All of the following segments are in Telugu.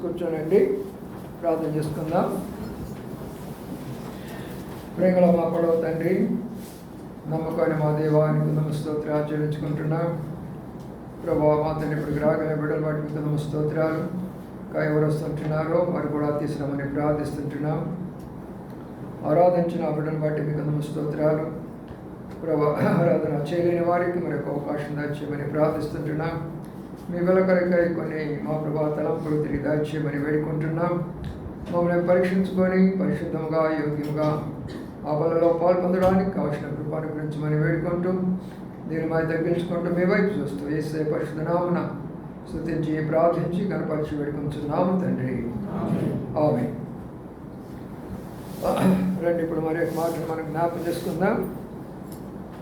కూర్చోనండి, ప్రార్థన చేసుకుందాం. ప్రేమల మా పడవ తండ్రి, నమ్మకాన్ని మా దేవానికి స్తోత్రాలు ఆచరించుకుంటున్నాం. ప్రభావ మా తండ్రి ఇప్పటికి రాగల బిడ్డలు వాటికి స్తోత్రాలు. ఎవరు వస్తుంటున్నారో వారు కూడా తీసినామని ప్రార్థిస్తుంటున్నాం. ఆరాధించిన బిడ్డలు బట్టి మీకు స్తోత్రాలు. ప్రభా ఆరాధన చేయలేని వారికి మరొక అవకాశం దాచేయమని ప్రార్థిస్తుంటున్నాం. మీ వెలకరకై కొన్ని మా ప్రభా తలంపులు తిరిగి దాచేయమని వేడుకుంటున్నాం. మమ్మల్ని పరీక్షించుకొని పరిశుద్ధంగా యోగ్యంగా ఆ పనులలో పాల్పొందడానికి కావలసిన కృపను గురించి మనం వేడుకుంటూ దీన్ని మరి తగ్గించుకుంటూ మీ వైపు చూస్తూ యేసే పరిశుద్ధ నామమున స్తుతించి ప్రార్థించి కనపరిచి వేడుకుంటున్నాము తండ్రి, ఆమేన్. రండి, ఇప్పుడు మరి ఒక మాటను మనం జ్ఞాపకం చేసుకుందాం.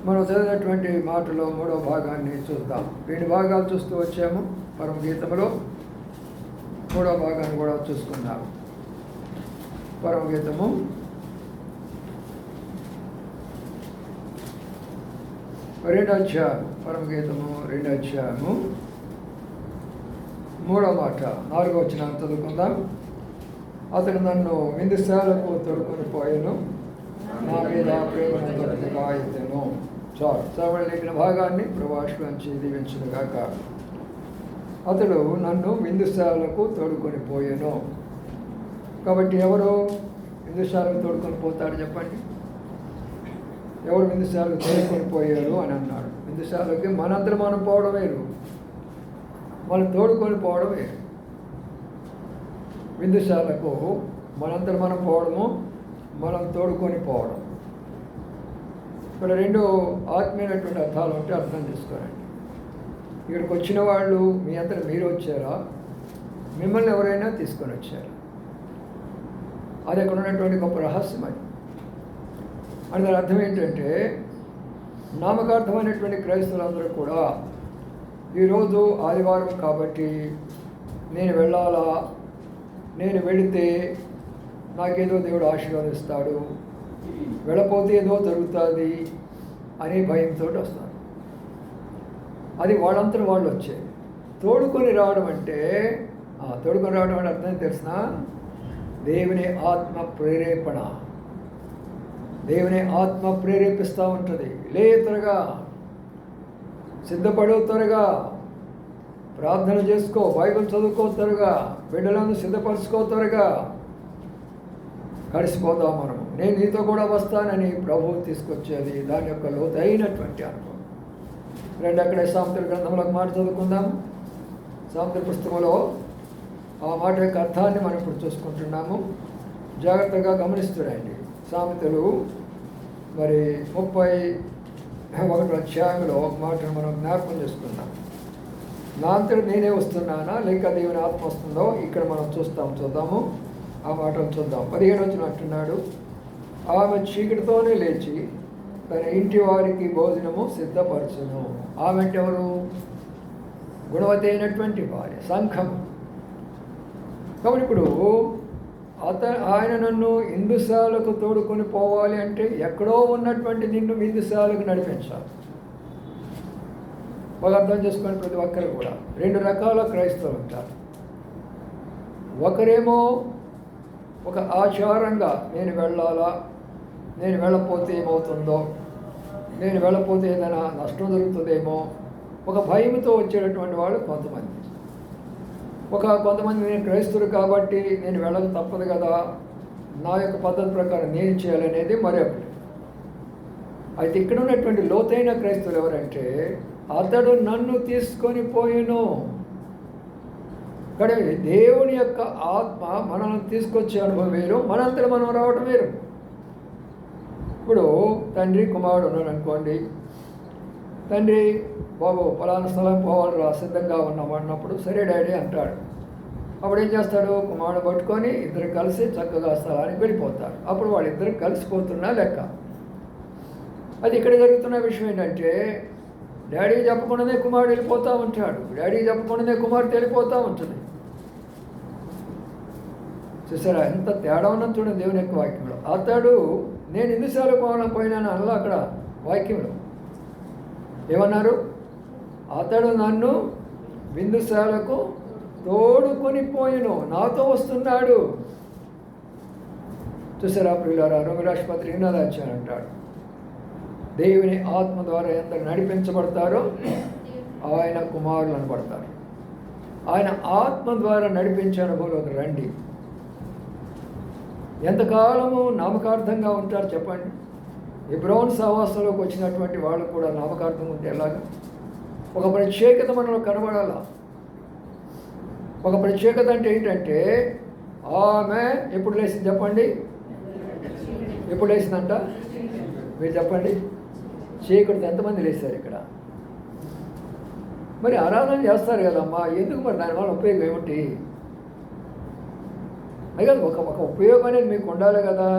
మనం చదివినటువంటి మాటలో 3వ భాగాన్ని చూద్దాం. 2 భాగాలు చూస్తూ వచ్చాము. పరమగీతంలో 3వ భాగాన్ని కూడా చూసుకుందాం. పరమగీతము 2వ అధ్యాయం, పరమగీతము 2వ అధ్యాయము 3వ మాట 4వ వచనాన్ని చదువుకుందాం. అతడు నన్ను విందుశాలకు తొడుకొని పోయాను, నా మీద ప్రేమను దొరికిగా ఎత్తెను. చాలు లేఖన భాగాన్ని ప్రభాషలోంచి దీవించుగాక. అతడు నన్ను విందుశాలకు తోడుకొని పోయాను. కాబట్టి ఎవరు విందుశాలకు తోడుకొని పోతాడు చెప్పండి? ఎవరు విందుశాలకు తోడుకొని పోయారు అని అన్నాడు. విందుశాలకి మనందరం మనం పోవడం వేరు, మనం తోడుకొని పోవడం వేరు. విందుశాలకు మనందరం మనం పోవడము, మనం తోడుకొని పోవడం. ఇక్కడ 2 ఆత్మీయమైనటువంటి అర్థాలు ఉంటే అర్థం చేసుకోరండి. ఇక్కడికి వచ్చిన వాళ్ళు మీ అంతా మీరు వచ్చారా, మిమ్మల్ని ఎవరైనా తీసుకొని వచ్చారా? అది అక్కడ ఉన్నటువంటి గొప్ప రహస్యం. అది దాని అర్థం ఏంటంటే, నామకార్థమైనటువంటి క్రైస్తవులందరూ కూడా ఈరోజు ఆదివారం కాబట్టి నేను వెళ్ళాలా, నేను వెళితే నాకేదో దేవుడు ఆశీర్వదిస్తాడు, వెళ్ళపోతే ఏదో జరుగుతుంది అనే భయంతో వస్తారు. అది వాళ్ళంతా వాళ్ళు వచ్చాయి. తోడుకొని రావడం అంటే అర్థం తెలిసిన దేవుని ఆత్మ ప్రేరేపణ. దేవుని ఆత్మ ప్రేరేపిస్తూ ఉంటుంది. లే త్వరగా, సిద్ధపడు త్వరగా, ప్రార్థన చేసుకో, బైబిల్ చదువుకో త్వరగా, బిడ్డలను సిద్ధపరచుకో త్వరగా, కలిసిపోదాం మనము, నేను నీతో కూడా వస్తానని ప్రభువు తీసుకొచ్చేది దాని యొక్క లోతైనటువంటి అనుభవం. రండి, అక్కడే సామెతల గ్రంథంలో మాట చదువుకుందాం. సామెతల పుస్తకంలో ఆ మాట యొక్క అర్థాన్ని మనం ఇప్పుడు చూసుకుంటున్నాము. జాగ్రత్తగా గమనిస్తురండి. సామెతలు మరి 31వ అధ్యాయంలో ఒక మాటను మనం జ్ఞాపకం చేసుకుందాం. నా అంతటి నేనే వస్తున్నానా లేక దేవుని ఆత్మ వస్తుందో ఇక్కడ మనం చూద్దాము. ఆ మాటను చూద్దాం. 15వ వచనం అంటున్నాడు, ఆమె చీకటితోనే లేచి తన ఇంటి వారికి భోజనము సిద్ధపరచును. ఆమె అంటే ఎవరు? గుణవతి అయినటువంటి భార్య, సంఘం. కాబట్టి ఇప్పుడు ఆయన నన్ను ఇందుశాలకు తోడుకొని పోవాలి అంటే ఎక్కడో ఉన్నటువంటి నిన్ను విందుశాలకు నడిపించాలి. బాగా అర్థం చేసుకొని ప్రతి ఒక్కరు కూడా 2 రకాల క్రైస్తవులు ఉంటారు. ఒకరేమో ఒక ఆచారంగా నేను వెళ్ళాలా, నేను వెళ్ళకపోతే ఏమవుతుందో, నేను వెళ్ళకపోతే ఏదైనా నష్టం జరుగుతుందేమో, ఒక భయంతో వచ్చేటటువంటి వాళ్ళు కొంతమంది. కొంతమంది నేను క్రైస్తవుడు కాబట్టి నేను వెళ్ళక తప్పదు కదా, నా యొక్క పద్ధతి ప్రకారం నేను చేయాలనేది మరొకటి. అయితే ఇక్కడ ఉన్నటువంటి లోతైన క్రైస్తవులు ఎవరంటే, అతడు నన్ను తీసుకొని పోయెను. ఇక్కడ దేవుని యొక్క ఆత్మ మనల్ని తీసుకొచ్చే అనుభవం వేరు, మనంతలో మనం రావడం వేరు. ఇప్పుడు తండ్రి కుమారుడు ఉన్నాడు అనుకోండి. తండ్రి బాబు పలానా స్థలం పోవాలి సిద్ధంగా ఉన్నామన్నప్పుడు సరే డాడీ అంటాడు. అప్పుడు ఏం చేస్తాడు, కుమారుడు పట్టుకొని ఇద్దరు కలిసి చక్కగా స్థలానికి వెళ్ళిపోతారు. అప్పుడు వాళ్ళిద్దరు కలిసిపోతున్నా లెక్క. అది ఇక్కడ జరుగుతున్న విషయం ఏంటంటే, డాడీ చెప్పకుండానే కుమారుడు వెళ్ళిపోతూ ఉంటాడు, డాడీ చెప్పకుండానే కుమారుడు వెళ్ళిపోతూ ఉంటుంది. చూసారా ఎంత తేడా ఉన్నది చూడండి దేవుని యొక్క వాక్యంలో. అతడు నేను ఎన్నిసార్లు పోయినాను అలా అక్కడ వాక్యంలో ఏమన్నారు, అతడు నన్ను విందుశాలకు తోడుకొని పోయెను, నాతో వస్తున్నాడు. చూసారా ప్రియులారా, రోమిరాష్పత్రి 8వ అధ్యాయం అంటాడు, దేవుని ఆత్మ ద్వారా ఎంత నడిపించబడతారో ఆయన కుమారులు అనబడతారు. ఆయన ఆత్మ ద్వారా నడిపించే అనుభవంలోకి రండి. ఎంతకాలము నామకార్థంగా ఉంటారు చెప్పండి. హెబ్రోను సహవాసంలోకి వచ్చినటువంటి వాళ్ళు కూడా నామకార్థం ఉంటే ఎలాగా? ఒక ప్రత్యేకత మనలో కనబడాల. ఒక ప్రత్యేకత అంటే ఏంటంటే, ఆమె ఎప్పుడు లేచింది చెప్పండి, ఎప్పుడు లేచిందంట మీరు చెప్పండి. చీకటితో ఎంతమంది లేచారు ఇక్కడ? మరి ఆరాధన చేస్తారు కదమ్మా, ఎందుకు మరి దానివల్ల ఉపయోగం ఏమిటి? అయితే ఒక ఉపయోగం అనేది మీకు ఉండాలి కదా.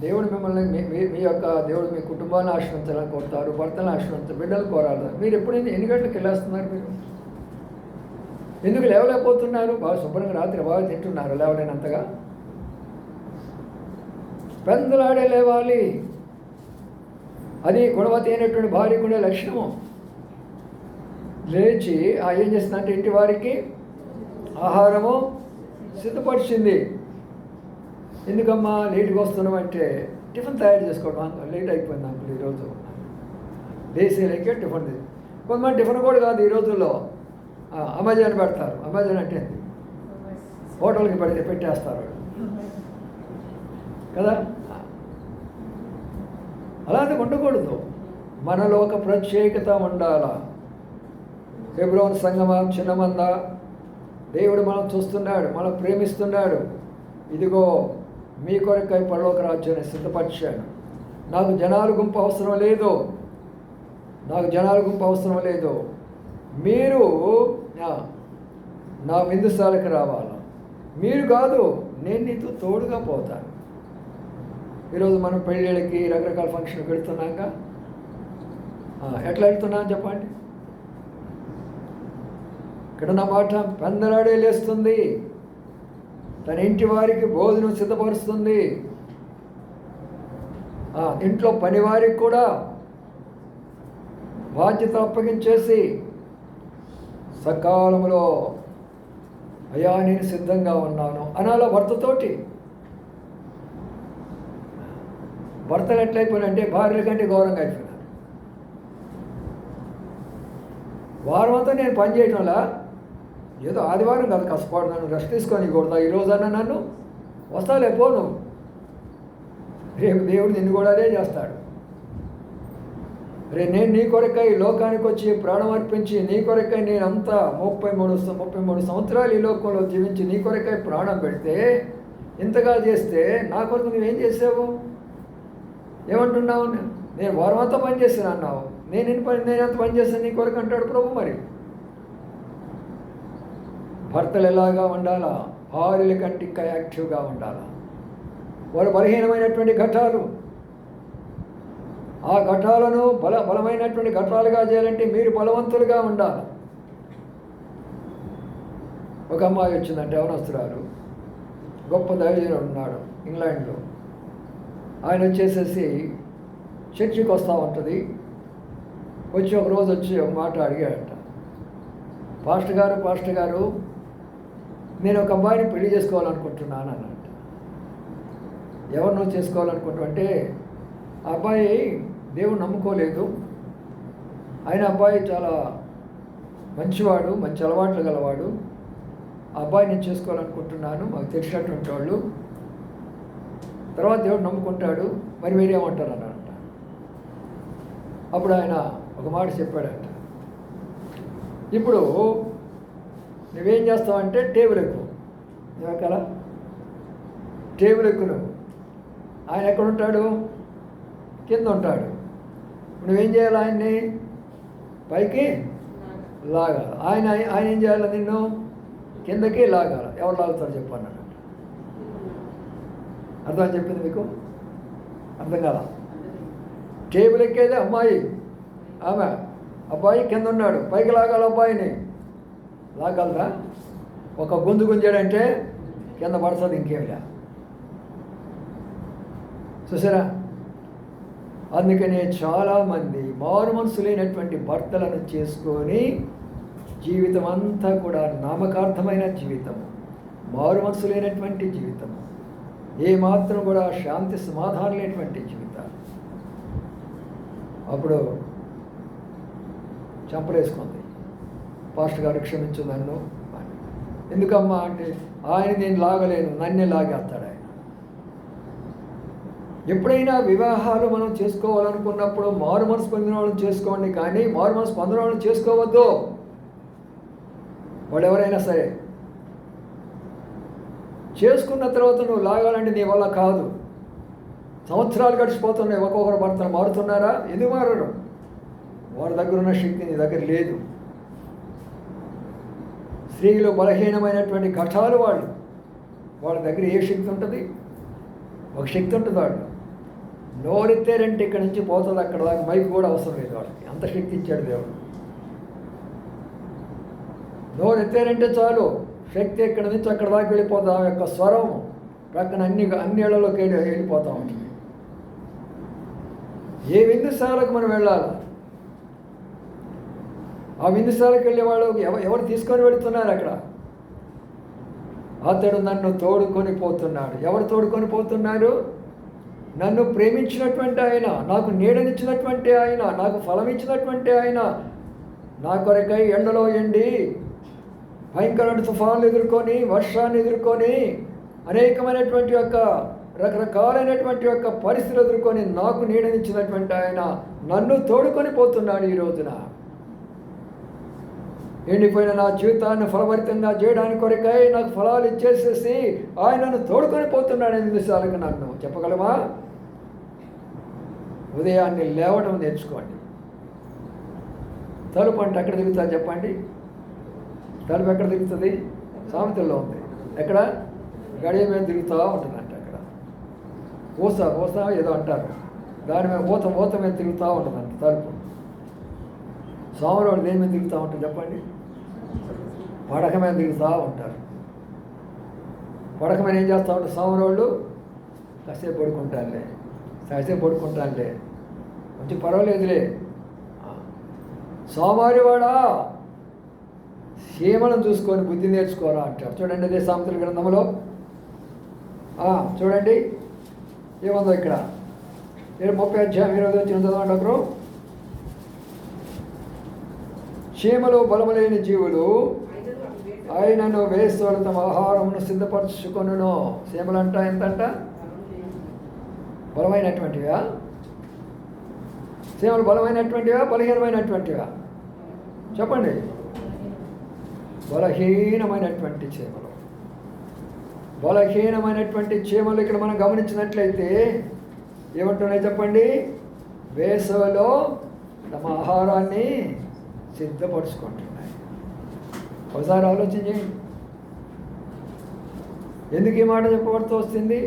దేవుడు మిమ్మల్ని మీ యొక్క దేవుడు మీ కుటుంబాన్ని ఆశ్రయించాలని కోరుతారు, భర్తను ఆశ్రయించాలి, బిడ్డలు కోరాలి. మీరు ఎప్పుడైనా ఎన్ని గంటలకు వెళ్ళేస్తున్నారు? మీరు ఎందుకు లేవలేకపోతున్నారు? బాగా శుభ్రంగా రాత్రి బాగా తింటున్నారు లేవలేనంతగా. పెందలాడే లేవాలి. అది గుణవతి అయినటువంటి భార్యకు ఉండే లక్షణము. లేచి ఏం చేస్తుందంటే ఇంటి వారికి ఆహారము సిద్ధపరిచింది. ఎందుకమ్మా లేట్గా వస్తున్నామంటే, టిఫిన్ తయారు చేసుకోవడం లేట్ అయిపోయింది అంకుల్ ఈరోజు. లేకే టిఫిన్. కొంతమంది టిఫిన్ కూడా కాదు ఈ రోజుల్లో అమెజాన్ పెడతారు. అమెజాన్ అంటే హోటల్కి పెట్టేస్తారు కదా. అలాంటి ఉండకూడదు. మనలో ఒక ప్రత్యేకత ఉండాలా. హెబ్రోను సంగమం చిన్నమంద, దేవుడు మనం చూస్తున్నాడు, మనం ప్రేమిస్తున్నాడు. ఇదిగో మీ కొరకై పరలోక రాజ్యాన్ని సిద్ధపరిచాను. నాకు జనాల గుంపు అవసరం లేదు, నాకు జనాల గుంపు అవసరం లేదు. మీరు నా విందుశాలకు రావాలా. మీరు కాదు, నేను నీతో తోడుగా పోతాను. ఈరోజు మనం పెళ్ళిళ్ళకి రకరకాల ఫంక్షన్కి వెళుతున్నాక ఎట్లా వెళ్తున్నాను చెప్పండి. ఇక్కడ నా మాట పెందలాడే లేస్తుంది, తన ఇంటి వారికి భోజనం సిద్ధపరుస్తుంది, ఇంట్లో పనివారికి కూడా బాధ్యత అప్పగించేసి సకాలంలో అయ్యా నేను సిద్ధంగా ఉన్నాను అనాల భర్తతోటి. భర్తలు ఎట్లయిపోయినంటే భార్యల కంటే గౌరవంగా అయిపోయినారు. వారం అంతా నేను పని చేయటంలా, ఏదో ఆదివారం కాదు కష్టపడు, నన్ను రెస్ట్ తీసుకొని కూడదా ఈరోజన్నా నన్ను వస్తాలే పోను, రేపు దేవుడు నిన్ను కూడా అదే చేస్తాడు. నేను నీ కొరకై లోకానికి వచ్చి ప్రాణం అర్పించి నీ కొరకై నేను అంతా 33 సంవత్సరాలు ఈ లోకంలో జీవించి నీ కొరకై ప్రాణం పెడితే, ఇంతగా చేస్తే నా కొరకు నువ్వేం చేసావు? ఏమంటున్నావు? నేను వారం అంతా పని చేశాను అన్నావు. నేను ఎంత పని చేశాను నీ కొరకు అంటాడు ప్రభు. మరి భర్తలు ఎలాగా ఉండాలా? భార్యల కంటే ఇంకా యాక్టివ్గా ఉండాలా. వారు బలహీనమైనటువంటి ఘటాలు, ఆ ఘటాలను బలమైనటువంటి ఘటాలుగా చేయాలంటే మీరు బలవంతులుగా ఉండాలి. ఒక అమ్మాయి వచ్చిందంటే యవనస్తురాలు, గొప్ప దైవజనుడు ఉన్నాడు ఇంగ్లాండ్లో. ఆయన వచ్చేసేసి చర్చికి వస్తూ ఉంటుంది. వచ్చి ఒక రోజు వచ్చి ఒక మాట అడిగాడట, పాస్టర్ గారు నేను ఒక అబ్బాయిని పెళ్లి చేసుకోవాలనుకుంటున్నాను అన్నట్టు. ఎవరు నువ్వు చేసుకోవాలనుకుంటున్నావు అంటే, ఆ అబ్బాయి దేవుడు నమ్ముకోలేదు, ఆయన అబ్బాయి చాలా మంచివాడు, మంచి అలవాట్లు గలవాడు, ఆ అబ్బాయి నేను చేసుకోవాలనుకుంటున్నాను, మాకు తెలిసినటువంటి వాళ్ళు, తర్వాత దేవుడు నమ్ముకుంటాడు, మరి మీరేమంటారు అన్నట్ట. అప్పుడు ఆయన ఒక మాట చెప్పాడంట, ఇప్పుడు నువ్వేం చేస్తావంటే టేబుల్ ఎక్కువ, ఏమక్కల టేబుల్ ఎక్కువ నువ్వు. ఆయన ఎక్కడ ఉంటాడు? కింద ఉంటాడు. నువ్వేం చేయాలి? ఆయన్ని పైకి లాగాలి. ఆయన ఆయన ఏం చేయాలి? నిన్ను కిందకి లాగాలి. ఎవరు లాగుతారు చెప్పు అన్నాడు. అర్థం చెప్పింది మీకు? అర్థం కాదా? టేబుల్ ఎక్కేది అమ్మాయి, ఆమె అబ్బాయి కింద ఉన్నాడు, పైకి లాగాలి. అబ్బాయిని లాగలరా? ఒక గుంజు గుంజాడంటే కింద పడుతుంది, ఇంకేమిరా. చూసారా? అందుకనే చాలామంది మారు మనసు లేనటువంటి భర్తలను చేసుకొని జీవితం అంతా కూడా నామకార్థమైన జీవితము, మారు మనసు లేనటువంటి జీవితము, ఏమాత్రం కూడా శాంతి సమాధానం లేనటువంటి జీవితాలు. అప్పుడు చంపలేసుకుంది, పాస్టర్ గారు క్షమించు నన్ను. ఎందుకమ్మా అంటే, ఆయన నేను లాగలేను, నన్నే లాగేస్తాడు ఆయన. ఎప్పుడైనా వివాహాలు మనం చేసుకోవాలనుకున్నప్పుడు మారు మనసు పొందిన వాళ్ళని చేసుకోండి, కానీ మారు మనసు పొందిన వాళ్ళని చేసుకోవద్దు. వాడు ఎవరైనా సరే చేసుకున్న తర్వాత నువ్వు లాగాలంటే నీ వల్ల కాదు. సంవత్సరాలు గడిచిపోతున్నాయి, ఒక్కొక్కరు భర్తలు మారుతున్నారా? ఎందుకు మారరు? వాడి దగ్గర ఉన్న శక్తి నీ దగ్గర లేదు. స్త్రీలు బలహీనమైనటువంటి ఘటాలు వాళ్ళ దగ్గర ఏ శక్తి ఉంటుంది? ఒక శక్తి ఉంటుంది. వాళ్ళు నోరెత్తారంటే ఇక్కడి నుంచి పోతుంది అక్కడ దాకా, మైక్ కూడా అవసరం లేదు వాళ్ళకి, అంత శక్తి ఇచ్చాడు దేవుడు. నోరెత్తారంటే చాలు, శక్తి ఇక్కడి నుంచి అక్కడ దాకా వెళ్ళిపోతుంది. ఆ యొక్క స్వరం ప్రక్కన అన్ని ఇళ్లలోకి వెళ్ళిపోతూ ఉంటుంది. ఏ విందుశాలకు మనం వెళ్ళాలి? ఆ విందుశాలకు వెళ్ళే వాళ్ళు ఎవరు తీసుకొని వెళుతున్నారు అక్కడ? అతడు నన్ను తోడుకొని పోతున్నాడు. ఎవరు తోడుకొని పోతున్నారు? నన్ను ప్రేమించినటువంటి ఆయన, నాకు నీడనిచ్చినటువంటి ఆయన, నాకు ఫలం ఇచ్చినటువంటి ఆయన, నా కొరకై ఎండలో ఎండి భయంకరమైన తుఫాన్లు ఎదుర్కొని, వర్షాన్ని ఎదుర్కొని, అనేకమైనటువంటి యొక్క రకరకాలైనటువంటి యొక్క పరిస్థితులు ఎదుర్కొని నాకు నీడనిచ్చినటువంటి ఆయన నన్ను తోడుకొని పోతున్నాడు. ఈ రోజున ఎండిపోయిన నా జీవితాన్ని ఫలభరితంగా చేయడానికి కొరకై నాకు ఫలాలు ఇచ్చేసేసి ఆయనను తోడుకొని పోతున్నాడు. 8 నిమిషాలకు నన్ను చెప్పగలమా? ఉదయాన్నే లేవడం నేర్చుకోండి. తలుపు అంటే ఎక్కడ తిరుగుతా చెప్పండి? తలుపు ఎక్కడ తిరుగుతుంది? సామెతల్లో ఉంది. ఎక్కడ? గడియ మీద తిరుగుతూ ఉంటుందంట. అక్కడ ఊస ఏదో అంటారు, దాని మీద ఊత మీద తిరుగుతూ ఉంటుందంట తలుపు. సోమరోడు దేని మీద తిరుగుతూ ఉంటుంది చెప్పండి? పడక మీద తిరుగుతూ ఉంటారు. పడక మీద ఏం చేస్తూ ఉంటారు సోమరోళ్ళు? కాసేపు పడుకుంటానులే, కొంచెం పర్వాలేదులే. సోమారివాడా, సీమలను చూసుకొని బుద్ధి నేర్చుకోరా అంటారు. చూడండి, అదే సామెతల గ్రంథంలో చూడండి ఏముందో ఇక్కడ. 30 అధ్యాయం 20 వచ్చిన చదవండి ఒకరు. చీమలు బలములేని జీవులు ఆయనను వేస్తూ తమ ఆహారమును సిద్ధపరచుకొనును. చీమలంట ఎంతంట? బలమైనటువంటివా? చీమలు బలమైనటువంటివా బలహీనమైనటువంటివా? చెప్పండి. బలహీనమైనటువంటి చీమలు. బలహీనమైనటువంటి చీమలు ఇక్కడ మనం గమనించినట్లయితే ఏమంటున్నాయి చెప్పండి? వేసవిలో తమ ఆహారాన్ని సిద్ధపరుచుకుంటున్నాయి. ఒకసారి ఆలోచన చేయండి, ఎందుకు ఈ మాట చెప్పబడుతూ వస్తుంది?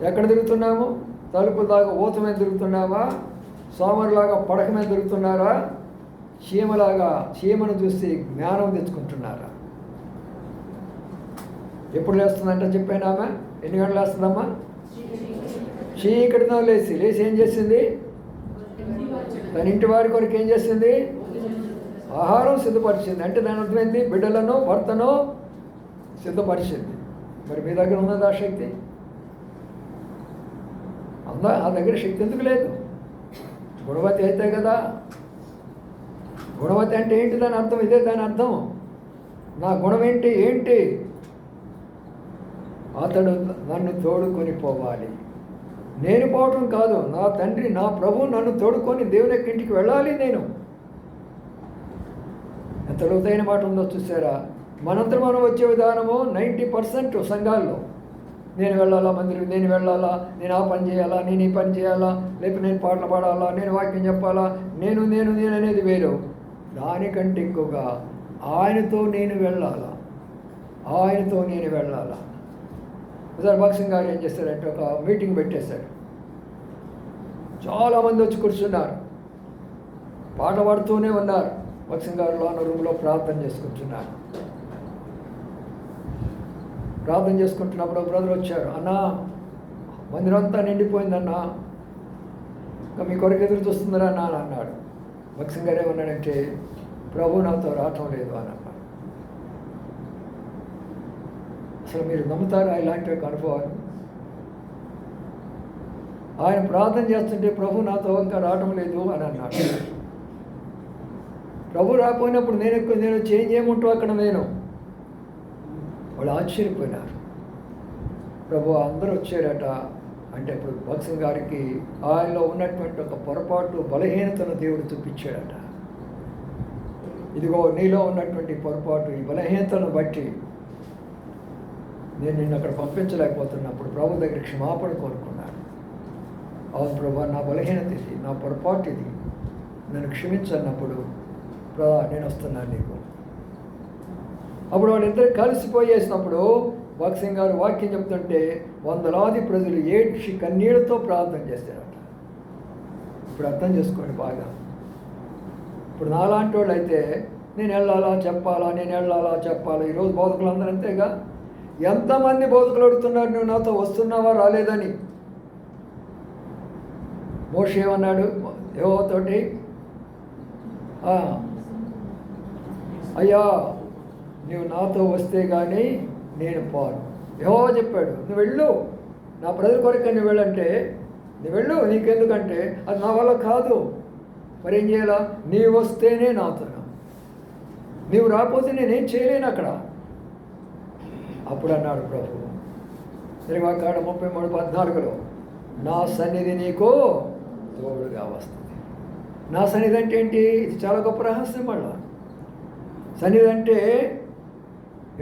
ఎక్కడ తిరుగుతున్నాము? తలుపు దాకా ఊత మీద తిరుగుతున్నావా? సోమరులాగా పడక మీద తిరుగుతున్నారా? చీమను చూసి జ్ఞానం తెచ్చుకుంటున్నారా? ఎప్పుడు లేస్తుందంట చెప్పాను ఆమె? ఎన్ని గంటలు లేస్తుందమ్మా? చీకటితో లేచి ఏం చేసింది? తన ఇంటి వారి కొరకు ఏం చేసింది? ఆహారం సిద్ధపరిచింది. అంటే దాని అర్థమైంది, బిడ్డలను భర్తను సిద్ధపరిచింది. మరి మీ దగ్గర ఉన్నది ఆ శక్తి? ఉందా? ఆ దగ్గర శక్తి ఎందుకు లేదు? గుణవతి అయితే కదా. గుణవతి అంటే ఏంటి దాని అర్థం? ఇదే దాని అర్థం. నా గుణం ఏంటి? అతడు నన్ను తోడుకొని పోవాలి. నేను పోవటం కాదు, నా తండ్రి నా ప్రభు నన్ను తోడుకొని దేవుని యొక్క ఇంటికి వెళ్ళాలి. నేను ఎంత లోతైన మాట ఉందో చూసారా? మనంతా మనం వచ్చే విధానము 90% సంఘాల్లో నేను వెళ్ళాలా, మందిరం నేను వెళ్ళాలా, నేను ఆ పని చేయాలా, నేను ఈ పని చేయాలా, లేకపోతే నేను పాటలు పాడాలా, నేను వాక్యం చెప్పాలా, నేను అనేది వేరు. దానికంటే ఎక్కువగా ఆయనతో నేను వెళ్ళాలా. ఒకసారి భక్సింగ్ గారు ఏం చేశారంటే ఒక మీటింగ్ పెట్టేశారు. చాలామంది వచ్చి కూర్చున్నారు, పాట పాడుతూనే ఉన్నారు. భక్సింగ్ గారు లోన రూమ్లో ప్రార్థన చేసుకుంటున్నప్పుడు బ్రదర్ వచ్చారు. అన్నా, మందిరం అంతా నిండిపోయిందన్నా, ఇంకా మీ కొరకు ఎదురు చూస్తుందరా అన్న అని అన్నాడు. భక్సింగ్ గారు ఏమన్నాడంటే, ప్రభు నాతో రావటం లేదు అని అన్నాడు. అసలు మీరు నమ్ముతారా ఇలాంటి ఒక అనుభవాలు? ఆయన ప్రార్థన చేస్తుంటే ప్రభు నాతో ఇంకా రావటం లేదు అని అన్నాడు. ప్రభు రాకపోయినప్పుడు నేను చేంజ్ ఏముంటూ అక్కడ నేను. వాళ్ళు ఆశ్చర్యపోయినారు. ప్రభు అందరూ వచ్చారట అంటే ఇప్పుడు భక్సింగ్ గారికి ఆయనలో ఉన్నటువంటి ఒక పొరపాటు బలహీనతను దేవుడు చూపించాడట. ఇదిగో నీలో ఉన్నటువంటి పొరపాటు, ఈ బలహీనతను బట్టి నేను నిన్ను అక్కడ పంపించలేకపోతున్నప్పుడు ప్రభు దగ్గర క్షమాపణ కోరుకున్నాను. అవును ప్రభు, నా బలహీనత ఇది, నా పొరపాటు ఇది, నన్ను క్షమించన్నప్పుడు ప్రభు నేను వస్తున్నాను నీకు. అప్పుడు వాళ్ళిద్దరు కలిసిపోయేసినప్పుడు భక్సింగ్ గారు వాక్యం చెప్తుంటే వందలాది ప్రజలు ఏడ్చి కన్నీళ్లతో ప్రార్థన చేశారట. ఇప్పుడు అర్థం చేసుకోండి బాగా. ఇప్పుడు నాలాంటి వాళ్ళు అయితే నేను వెళ్ళాలా చెప్పాలా. ఈరోజు బోధకులు అందరూ అంతేగా. ఎంతమంది బోధకులు అడుగుతున్నారు, నువ్వు నాతో వస్తున్నావా రాలేదని. మోషే ఏమన్నాడు యెహోవాతోటి? అయ్యా, నువ్వు నాతో వస్తే కానీ నేను పోను. యెహోవా చెప్పాడు, నువ్వు వెళ్ళు, నా ప్రజల కొరకు నువ్వు వెళ్ళంటే నువ్వు వెళ్ళు, నీకెందుకంటే అది నా వల్ల కాదు. మరి ఏం చేయాలా? నీవు వస్తేనే నాతో, నీవు రాకపోతే నేనేం చేయలేను అక్కడ. అప్పుడు అన్నాడు ప్రభు నిర్వాకాండ 33:14, నా సన్నిధి నీకు తోడుగా వస్తుంది. నా సన్నిధి అంటే ఏంటి? ఇది చాలా గొప్ప రహస్యం. మళ్ళా సన్నిధి అంటే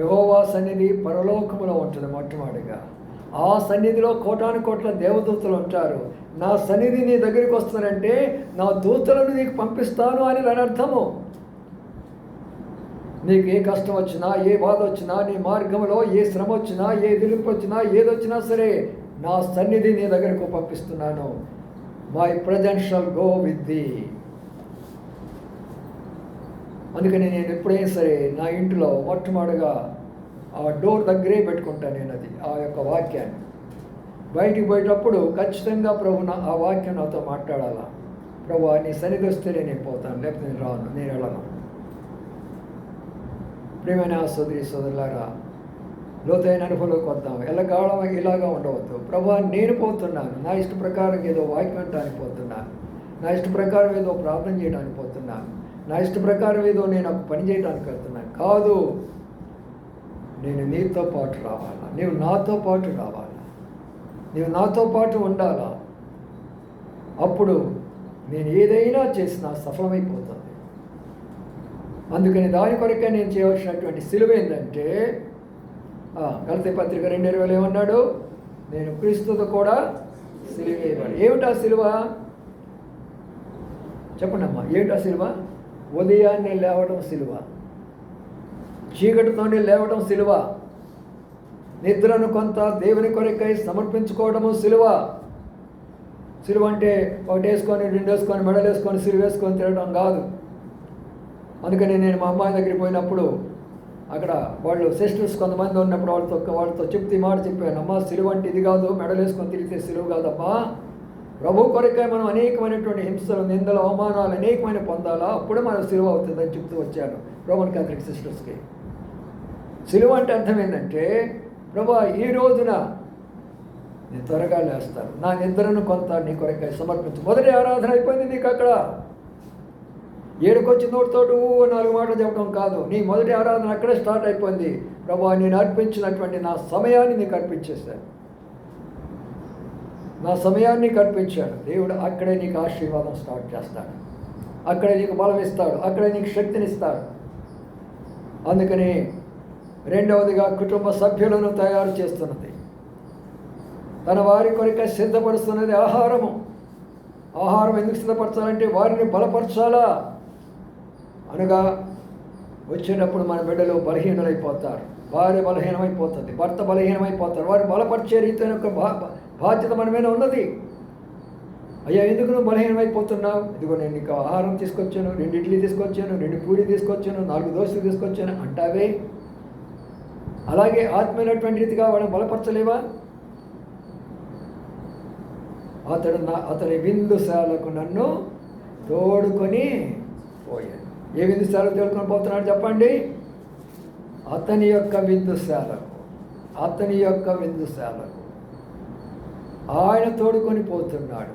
యెహోవా సన్నిధి పరలోకములో ఉంటుంది మొట్టమొదటిగా. ఆ సన్నిధిలో కోటాను కోట్ల దేవదూతలు ఉంటారు. నా సన్నిధి నీ దగ్గరికి వస్తానంటే నా దూతలను నీకు పంపిస్తాను అని దాని అర్థము. నీకు ఏ కష్టం వచ్చినా, ఏ బాధ వచ్చినా, నీ మార్గంలో ఏ శ్రమ వచ్చినా, ఏ విలుపు వచ్చినా, ఏదొచ్చినా సరే నా సన్నిధి నీ దగ్గరకు పంపిస్తున్నాను. My presence shall go with the. అందుకని నేను ఎప్పుడైనా సరే నా ఇంట్లో మొట్టమొదటిగా ఆ డోర్ దగ్గరే పెట్టుకుంటాను నేను అది, ఆ యొక్క వాక్యాన్ని. బయటికి పోయేటప్పుడు ఖచ్చితంగా ప్రభు ఆ వాక్యం నాతో మాట్లాడాలా. ప్రభు నీ సన్నిధి వస్తే నేను పోతాను, లేకపోతే నేను రాను, నేను వెళ్ళను. ప్రియమైన సోదరి సోదరులారా, లోతైన అనుభవంలోకి వద్దాం. ఎల్లకాలం ఇలాగా ఉండవద్దు. ప్రభు నేను పోతున్నాను, నా ఇష్ట ప్రకారం ఏదో వాక్యం అంటానికి పోతున్నాను, నా ఇష్ట ప్రకారం ఏదో ప్రార్థన చేయడానికి పోతున్నాను, నా ఇష్ట ప్రకారం ఏదో నేను పని చేయడానికి వెళ్తున్నాను కాదు. నేను నీతో పాటు రావాలా, నీవు నాతో పాటు రావాలా, నీవు నాతో పాటు ఉండాలా. అప్పుడు నేను ఏదైనా చేసినా సఫలమైపోతుంది. అందుకని దాని కొరకే నేను చేయవలసినటువంటి సిలువ ఏంటంటే, గలతీ పత్రిక 2:20 ఏమన్నాడు? నేను క్రీస్తుతో కూడా సిలువ వేయబడి. ఏమిటా సిలువ? చెప్పండి అమ్మా, ఏమిటా సిలువ? ఉదయాన్నే లేవడం సిలువ, చీకటితోనే లేవడం సిలువ, నిద్రను కొంత దేవుని కొరకై సమర్పించుకోవడము సిలువ. సిలువ అంటే ఒకటి వేసుకొని, రెండు వేసుకొని, మెడలు వేసుకొని, సిలువ వేసుకొని తిరగడం కాదు. అందుకని నేను మా అమ్మాయి దగ్గరికి పోయినప్పుడు అక్కడ వాళ్ళు సిస్టర్స్ కొంతమంది ఉన్నప్పుడు వాళ్ళతో చెప్తే మాట చెప్పాను, అమ్మ సిలువ అంటే ఇది కాదు, మెడలేసుకొని తిరిగితే సిలువ కాదమ్మా, ప్రభు కొరకై మనం అనేకమైనటువంటి హింసలు, నిందలు, అవమానాలు అనేకమైన పొందాలా, అప్పుడే మనం సిలువ అవుతుందని చెప్తూ వచ్చాను రోమన్ క్యాథలిక్ సిస్టర్స్కి. సిలువ అంటే అర్థం ఏంటంటే, ప్రభా ఈ రోజున నేను త్వరగా లేస్తాను, నా నిద్రను కొంత నీ కొరకై సమర్పించు. మొదటి ఆరాధన అయిపోయింది నీకు అక్కడ. ఏడుకొచ్చి నోటితోటి 4 మాటలు చెప్పడం కాదు, నీ మొదటి ఆరాధన అక్కడే స్టార్ట్ అయిపోయింది. ప్రభా నేను అర్పించినటువంటి నా సమయాన్ని నీకు అర్పించేశాను, నా సమయాన్ని కల్పించాడు దేవుడు. అక్కడే నీకు ఆశీర్వాదం స్టార్ట్ చేస్తాడు, అక్కడే నీకు బలం ఇస్తాడు, అక్కడే నీకు శక్తినిస్తాడు. అందుకని రెండవదిగా కుటుంబ సభ్యులను తయారు చేస్తున్నది, తన వారి కొరక సిద్ధపరుస్తున్నది ఆహారము. ఆహారం ఎందుకు సిద్ధపరచాలంటే వారిని బలపరచాలా. అనగా వచ్చేటప్పుడు మన బిడ్డలు బలహీనమైపోతారు, భార్య బలహీనమైపోతుంది, భర్త బలహీనమైపోతారు. వారు బలపరిచే రీతి యొక్క బాధ్యత మన మీద ఉన్నది. అయ్యా ఎందుకు నువ్వు బలహీనమైపోతున్నావు? ఇదిగో నేను నీకు ఆహారం తీసుకొచ్చాను, 2 ఇడ్లీ తీసుకొచ్చాను, 2 పూరి తీసుకొచ్చాను, 4 దోశలు తీసుకొచ్చాను అంటావే. అలాగే ఆత్మీయమైనటువంటి రీతిగా వాళ్ళని బలపరచలేవా? అతని విందుశాలకు నన్ను తోడుకొని పోయాను. ఏ విందుశాలకు తోడుకొని పోతున్నాడు చెప్పండి? అతని యొక్క విందుశాలకు, అతని యొక్క విందుశాలకు ఆయన తోడుకొని పోతున్నాడు.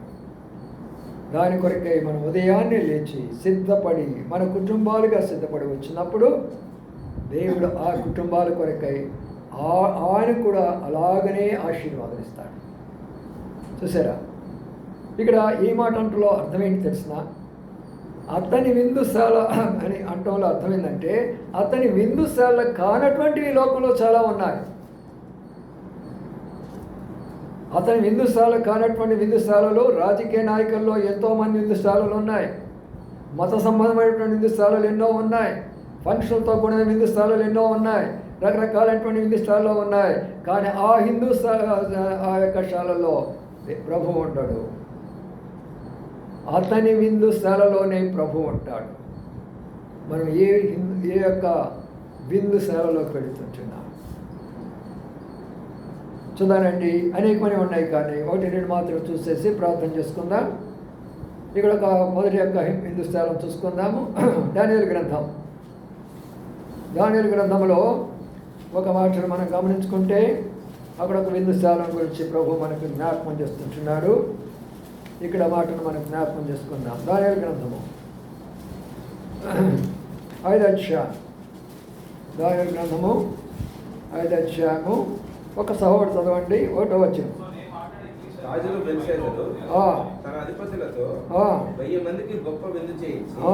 దాని కొరకై మనం ఉదయాన్నే లేచి సిద్ధపడి మన కుటుంబాలుగా సిద్ధపడి వచ్చినప్పుడు దేవుడు ఆ కుటుంబాల కొరకై ఆయన కూడా అలాగనే ఆశీర్వాదం ఇస్తాడు. చూసారా, ఇక్కడ ఈ మాట అంటలో అర్థమేంటి తెలిసిన? అతని విందుశాల అని అంటంలో అర్థం ఏంటంటే, అతని విందుశాల కానటువంటివి లోకంలో చాలా ఉన్నాయి. అతని విందుశాల కానటువంటి విందుశాలలో రాజకీయ నాయకుల్లో ఎంతోమంది విందుశాలలు ఉన్నాయి, మత సంబంధమైనటువంటి విందుశాలలు ఎన్నో ఉన్నాయి, ఫంక్షన్తో కూడిన విందుశాలలు ఎన్నో ఉన్నాయి, రకరకాలైనటువంటి విందుశాలలో ఉన్నాయి. కానీ ఆ ఆ యొక్క శాలలో ప్రభు ఉంటాడు. అతని విందుశాలలోనే ప్రభు ఉంటాడు. మనం ఏ యొక్క విందుశాలలోకి వెళుతుంటున్నాం చూద్దానండి. అనేకమని ఉన్నాయి, కానీ 1-2 మాత్రం చూసేసి ప్రార్థన చేసుకుందాం. ఇక్కడ ఒక మొదటి యొక్క విందుశాలను చూసుకుందాము. దానియేలు గ్రంథం, దానియేలు గ్రంథంలో ఒక మాటను మనం గమనించుకుంటే అక్కడ ఒక విందుశాలం గురించి ప్రభు మనకు జ్ఞాపకం చేస్తుంటున్నాడు. ఇక్కడ మాటను మనం జ్ఞాపకం చేసుకుందాం. దానియేలు గ్రంథము 5వ అధ్యాయం, దానియేలు గ్రంథము 5వ అధ్యాయము ఒక సహోదరు చదవండి. 1వ వచనం. రాజులు బెల్షస్సరు తన అధిపతులతో 1000 మందికి గొప్ప విందు చేయించి ఆ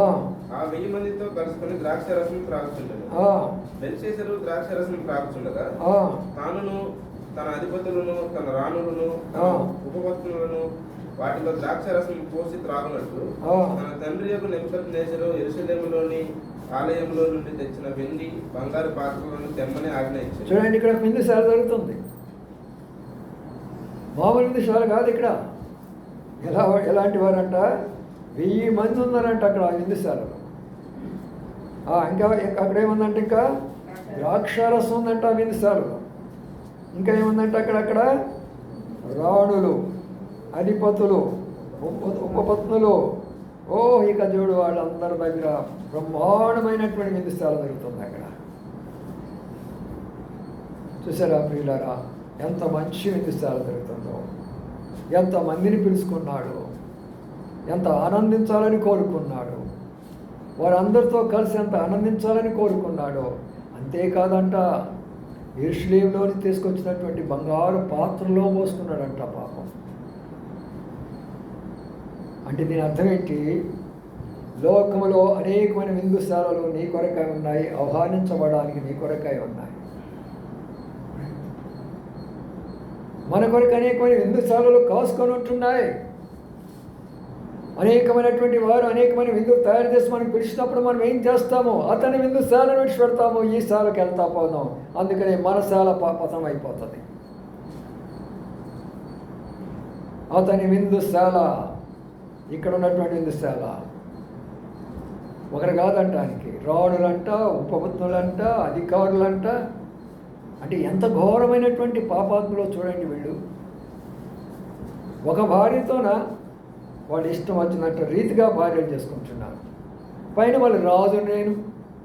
1000 మందితో కలుసుకొని ద్రాక్షరసం త్రాగుచుండెను. బెల్షస్సరు ద్రాక్షరసం త్రాగుచుండగా తానును తన అధిపతులను తన రాణులను ఉపపత్నులను వాటిలో ద్రాక్షరసం పోసి త్రాగునట్లు తన తండ్రి యొక్క నెబుకద్నెజరు యెరూషలేములోని ఆలయంలో నుండి తెచ్చిన వెండి బంగారు పాత్రలను తెమ్మని ఆజ్ఞయించాడు. చూడండి, ఇక్కడ విందుశాల జరుగుతుంది. మామూలు విందుశాల కాదు. ఇక్కడ ఎలాంటి వారంట? 1000 మంది ఉన్నారంట అక్కడ ఆ విందుశాలలో. ఇంకా అక్కడ ఏముందంటే, ఇంకా ద్రాక్షారసం ఉందంట ఆ విందుశాలలో. ఇంకా ఏముందంటే అక్కడ రాణులు, అధిపతులు, ఉపపత్నులు, ఇక చూడు వాళ్ళందరి దగ్గర బ్రహ్మాండమైనటువంటి విందుశాల జరుగుతుంది అక్కడ. చూసారా ప్రియులారా, ఎంత మంచి విందుశాల జరుగుతుందో, ఎంతమందిని పిలుచుకున్నాడు, ఎంత ఆనందించాలని కోరుకున్నాడు, వారందరితో కలిసి ఎంత ఆనందించాలని కోరుకున్నాడు. అంతేకాదంట, యెరూషలేములోని తీసుకొచ్చినటువంటి బంగారు పాత్రలో మోసుకున్నాడంట పాపం. అంటే దీని అర్థం ఏంటి? లోకములో అనేకమైన విందుశాలలు నీ కొరకై ఉన్నాయి, ఆహ్వానించబడడానికి నీ కొరకై ఉన్నాయి. మన కొరకు అనేకమైన విందుశాలలు కాసుకొని ఉంటున్నాయి. అనేకమైనటువంటి వారు అనేకమైన విందులు తయారు చేసి మనకు పిలిచినప్పుడు మనం ఏం చేస్తాము? అతని విందుశాలను విడిచిపెడతాము, ఈ శాలకు వెళ్తా పోదాం. అందుకని మన శాల పతనం అయిపోతుంది. అతని విందుశాల, ఇక్కడ ఉన్నటువంటి విందుశాల. ఒకరు కాదంట ఆయనకి, రాణులంట, ఉపపత్నులంట, అధికారులంట. అంటే ఎంత ఘోరమైనటువంటి పాపాత్మలో చూడండి వీళ్ళు. ఒక భార్యతోన వాళ్ళు ఇష్టం వచ్చినట్టు రీతిగా భార్యలు చేసుకుంటున్నారు. పైన వాళ్ళు రాజు, నేను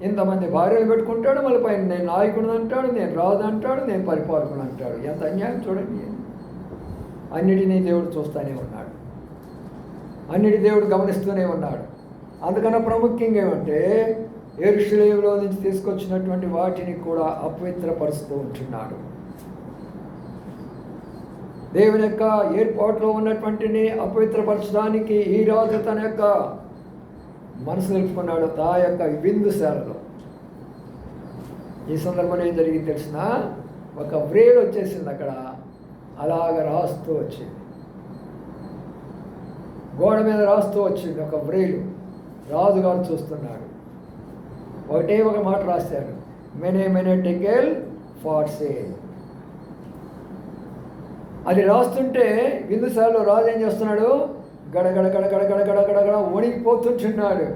ఇంతమంది భార్యలు పెట్టుకుంటాడు, మళ్ళీ పైన నేను నాయకుడు అంటాడు, నేను రాజు అంటాడు, నేను పరిపాలకుడు అంటాడు. ఎంత అన్యాయం చూడండి. అన్నిటినీ దేవుడు చూస్తూనే ఉన్నాడు, అన్నిటి దేవుడు గమనిస్తూనే ఉన్నాడు. అందుకన్నా ప్రాముఖ్యంగా ఏమంటే యెరూషలేములో నుంచి తీసుకొచ్చినటువంటి వాటిని కూడా అపవిత్రపరుస్తూ ఉంటున్నాడు. దేవుని యొక్క ఏర్పాటులో ఉన్నటువంటిని అపవిత్రపరచడానికి ఈ రాజు తన యొక్క మనసు తెలుపుకున్నాడు తా యొక్క విందుశాలలో. ఈ సందర్భంలో ఏం జరిగింది తెలిసిన, ఒక వ్రేలు వచ్చేసింది అక్కడ, అలాగ రాస్తూ వచ్చింది, గోడ మీద రాస్తూ వచ్చింది ఒక వ్రేలు. రాజుగారు చూస్తున్నాడు, ఒకటే ఒక మాట రాశాడు, మెనే టెకెల్ ఫార్ సేల్. అది రాస్తుంటే విందుశాలలో రాజు ఏం చేస్తున్నాడు, గడగడ గడగడ గడగడ గడగడ వణికిపోతుంటున్నాడు.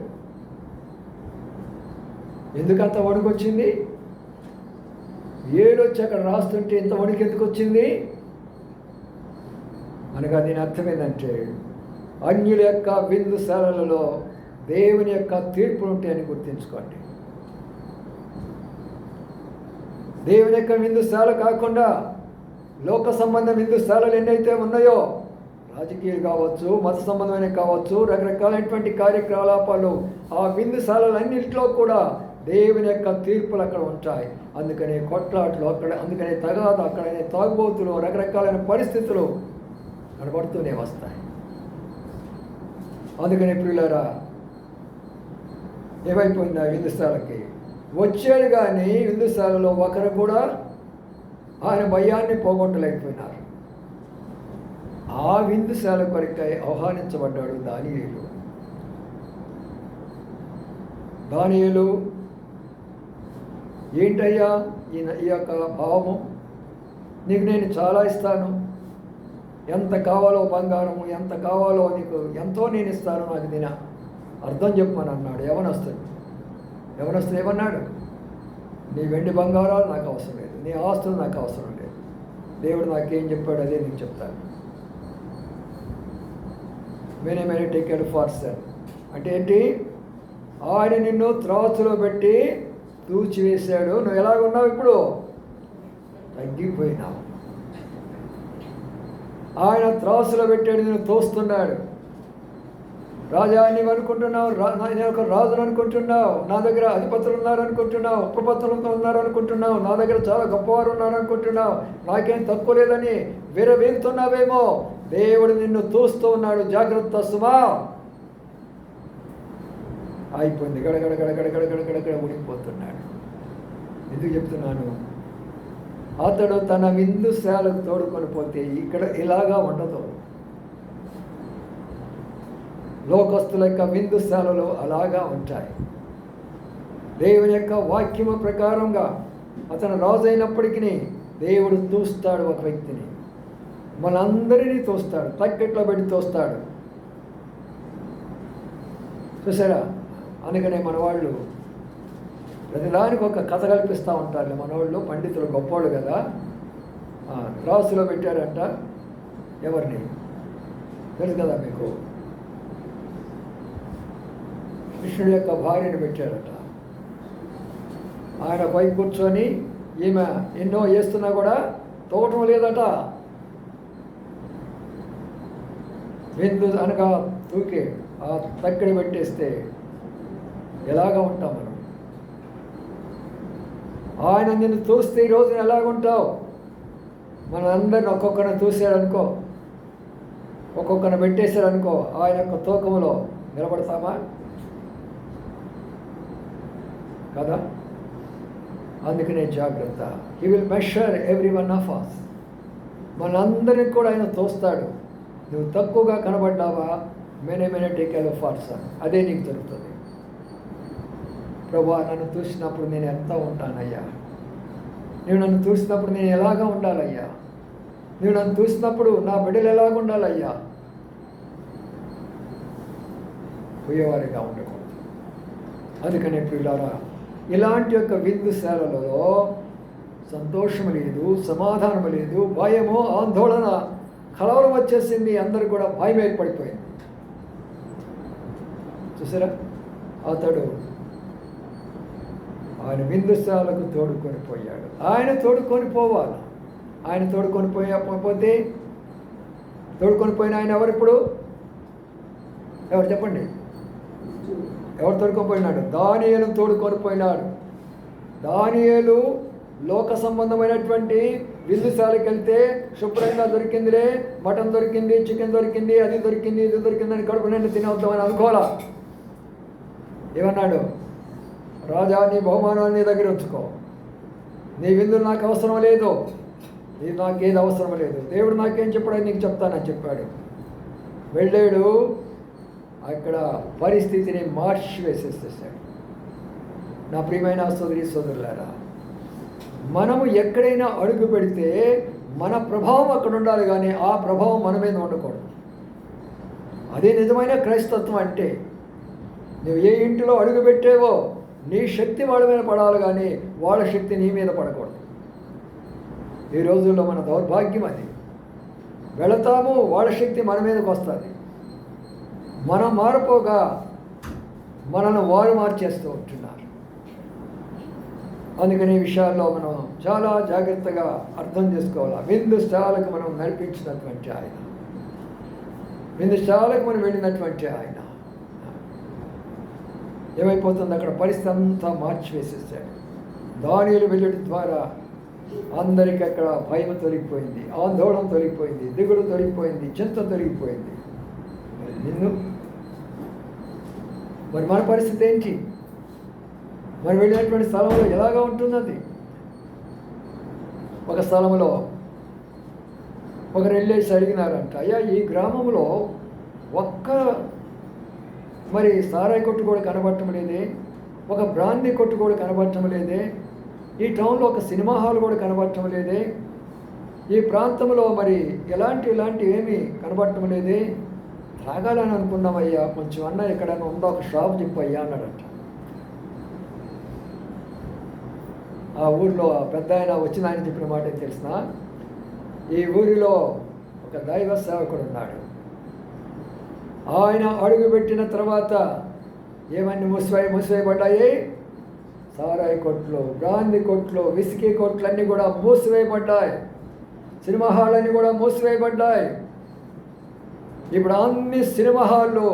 ఎందుకంత వణుకు వచ్చింది? ఏడొచ్చి అక్కడ రాస్తుంటే ఇంత వణుకు ఎందుకు వచ్చింది అనగా దీని అర్థం ఏంటంటే, అన్యుల యొక్క విందుశాలలలో దేవుని యొక్క తీర్పులు ఉంటాయని గుర్తించుకోండి. దేవుని యొక్క విందుశాల కాకుండా లోక సంబంధ విందుశాలలు ఎన్నైతే ఉన్నాయో, రాజకీయాలు కావచ్చు, మత సంబంధమైన కావచ్చు, రకరకాలైనటువంటి కార్యకలాపాలు, ఆ విందుశాలన్నింటిలో కూడా దేవుని యొక్క తీర్పులు అక్కడ ఉంటాయి. అందుకనే కొట్లాట్లు అక్కడ, అందుకనే తగాద అక్కడనే, తాగుబోతులు, రకరకాలైన పరిస్థితులు కనబడుతూనే వస్తాయి. అందుకని ప్రియులారా, ఏమైపోయింది, ఆ విందుశాలకి వచ్చాడు కానీ విందుశాలలో ఒకరు కూడా ఆయన భయాన్ని పోగొట్టలేకపోయినారు. ఆ విందుశాల కొరకై ఆహ్వానించబడ్డాడు దానియేలు. దానియేలు, ఏంటయ్యా ఈ యొక్క భావము, నీకు నేను చాలా ఇస్తాను, ఎంత కావాలో బంగారము, ఎంత కావాలో నీకు ఎంతో నేను ఇస్తాను, నాకు దీని అర్థం చెప్పమని అన్నాడు. యవనస్తుడు ఏమన్నాడు, నీ వెండి బంగారాలు నాకు అవసరం లేదు, నీ ఆస్తులు నాకు అవసరం లేదు, దేవుడు నాకేం చెప్పాడు అదే నీకు చెప్తాను. మెనే టేకెల్ ఫార్ సేల్ అంటే ఏంటి, ఆయన నిన్ను త్రాసులో పెట్టి తూచివేశాడు, నువ్వు ఎలాగున్నావు, ఇప్పుడు తగ్గిపోయినావు. ఆయన త్రాసులో పెట్టాడు, నేను తోస్తున్నాడు. రాజా నీవు అనుకుంటున్నావు, నేను ఒక రాజును అనుకుంటున్నావు, నా దగ్గర అధిపతులు ఉన్నారనుకుంటున్నావు, ఉపపత్తులు ఉన్నారనుకుంటున్నావు, నా దగ్గర చాలా గొప్పవారు ఉన్నారనుకుంటున్నావు, నాకేం తక్కువ లేదని విరవేలుతున్నావేమో. దేవుడు నిన్ను తోస్తూ ఉన్నాడు, జాగ్రత్త సుమా. అయిపోయింది, గడగడ గడగడ గడగడ గడగడ ఉడికిపోతున్నాడు. ఎందుకు చెప్తున్నాను, అతడు తన విందుశాలకు తోడుకొని పోతే ఇక్కడ ఇలాగా ఉండదు. లోకస్తుల యొక్క విందుశాలలో అలాగా ఉంటాయి. దేవుని యొక్క వాక్యము ప్రకారంగా అతను రాజు అయినప్పటికీ దేవుడు తోస్తాడు ఒక వ్యక్తిని, మనందరినీ తోస్తాడు, తక్కెట్లో పెట్టి తోస్తాడు. చూసారా, అందుకనే మన వాళ్ళు ప్రతిదానికి ఒక కథ కల్పిస్తూ ఉంటారు. మనవాళ్ళు పండితులు గొప్పవాళ్ళు కదా, రాసులో పెట్టారంట, ఎవరిని తెలుసు కదా మీకు, కృష్ణుడి యొక్క భార్యను పెట్టారట. ఆయన పై కూర్చొని ఈమె ఎన్నో చేస్తున్నా కూడా తోగటం లేదట. విందు అనగా తూకే ఆ తక్కడి పెట్టేస్తే ఎలాగా ఉంటాం మనం? ఆయన నిన్ను తోస్తే ఈ రోజున ఎలాగుంటావు? మనందరిని ఒక్కొక్కరిని తోసాడనుకో, ఒక్కొక్కరిని పెట్టేశాడనుకో, ఆయన యొక్క తూకంలో నిలబడతామా కదా? అందుకనే జాగ్రత్త. He will measure every one of us. మనందరికి కూడా ఆయన తోస్తాడు. నువ్వు తక్కువగా కనబడ్డావా, మెనే టేకెల్ ఫార్ సేల్, అదే నీకు దొరుకుతుంది. ప్రభా, నన్ను చూసినప్పుడు నేను ఎంత ఉంటానయ్యా, నువ్వు నన్ను చూసినప్పుడు నేను ఎలాగా ఉండాలయ్యా, నువ్వు నన్ను చూసినప్పుడు నా బిడ్డలు ఎలాగ ఉండాలయ్యా. పోయేవారిగా ఉండకూడదు. అందుకనే ప్రియులారా, ఇలాంటి యొక్క విందుశాలలో సంతోషం లేదు, సమాధానం లేదు, భయము, ఆందోళన, కలవరం వచ్చేసింది. అందరూ కూడా భయం ఏర్పడిపోయింది. చూసారా, అతడు ఆయన విందుశాలకు తోడుకొని పోయాడు. ఆయన తోడుకొని పోవాలి. ఆయన తోడుకొని పోతే తోడుకొని పోయిన ఆయన ఎవరు? ఇప్పుడు ఎవరు చెప్పండి? ఎవరు తోడుకొని పోయినాడు? దానియేలు తోడుకొని పోయినాడు. దానియేలు లోక సంబంధమైనటువంటి విందుశాలకు వెళ్తే శుభ్రంగా దొరికిందిలే, మటన్ దొరికింది, చికెన్ దొరికింది, అది దొరికింది, ఇది దొరికిందని కడుపు నిండా తినవద్దామని అనుకోవాలా. ఏమన్నాడు? రాజా, నీ బహుమానాన్ని నీ దగ్గర ఉంచుకో, నీ విందులు నాకు అవసరం లేదు, నీ నాకేది అవసరం లేదు, దేవుడు నాకేం చెప్పాడని నీకు చెప్తానని చెప్పాడు. వెళ్ళాడు, అక్కడ పరిస్థితిని మార్చి వేసేసేసాడు. నా ప్రియమైన సోదరి సోదరులారా, మనము ఎక్కడైనా అడుగు పెడితే మన ప్రభావం అక్కడ ఉండాలి, కానీ ఆ ప్రభావం మన మీద ఉండకూడదు. అదే నిజమైన క్రైస్తత్వం అంటే. నువ్వు ఏ ఇంటిలో అడుగు పెట్టేవో నీ శక్తి వాళ్ళ మీద పడాలి, కానీ వాళ్ళ శక్తి నీ మీద పడకూడదు. ఈ రోజుల్లో మన దౌర్భాగ్యం అది. వెళతాము, వాళ్ళ శక్తి మన మీదకి వస్తుంది. మనం మారిపోగా మనల్ని వారు మార్చేస్తూ ఉంటున్నారు. అందుకని ఈ విషయాల్లో మనం చాలా జాగ్రత్తగా అర్థం చేసుకోవాలి. విందుశాలకు మనం నడిపించినటువంటి ఆయన, విందుశాలకు మనం వెళ్ళినటువంటి ఆయన ఏమైపోతుంది? అక్కడ పరిస్థితి అంతా మార్చివేసేసాడు. దానియేలు వెళ్ళడం ద్వారా అందరికీ అక్కడ భయం తొలగిపోయింది, ఆందోళన తొలగిపోయింది, దిగుడు తొలగిపోయింది, చింత తొలగిపోయింది. మరి మన పరిస్థితి ఏంటి? మరి వెళ్ళినటువంటి స్థలంలో ఎలాగా ఉంటున్నది? ఒక స్థలంలో ఒకరు వెళ్ళేసి అడిగినారంట, అయ్యా ఈ గ్రామంలో ఒక్క మరి సారాయి కొట్టు కూడా కనబడటం లేదే, ఒక బ్రాందీ కొట్టు కూడా కనబడటం లేదే, ఈ టౌన్లో ఒక సినిమా హాల్ కూడా కనబడటం లేదే, ఈ ప్రాంతంలో మరి ఇలాంటి ఏమీ కనబడటం లేదే, తాగాలని అనుకున్నామయ్యా, కొంచెం అన్న ఎక్కడైనా ఉందో ఒక షాప్ చెప్పయ్యా అన్నాడంట. ఆ ఊరిలో పెద్ద ఆయన వచ్చిన ఆయన చెప్పిన మాట ఏం తెలిసిన, ఈ ఊరిలో ఒక దైవ సేవకుడు ఉన్నాడు. ఆయన అడుగుపెట్టిన తర్వాత ఏమన్నీ మూసివేయబడ్డాయి? సారాయి కొట్లు, బ్రాందీ కొట్లు, విస్కీ కొట్లన్నీ కూడా మూసివేయబడ్డాయి. సినిమా హాళ్ళన్నీ కూడా మూసివేయబడ్డాయి. ఇప్పుడు అన్ని సినిమా హాళ్ళు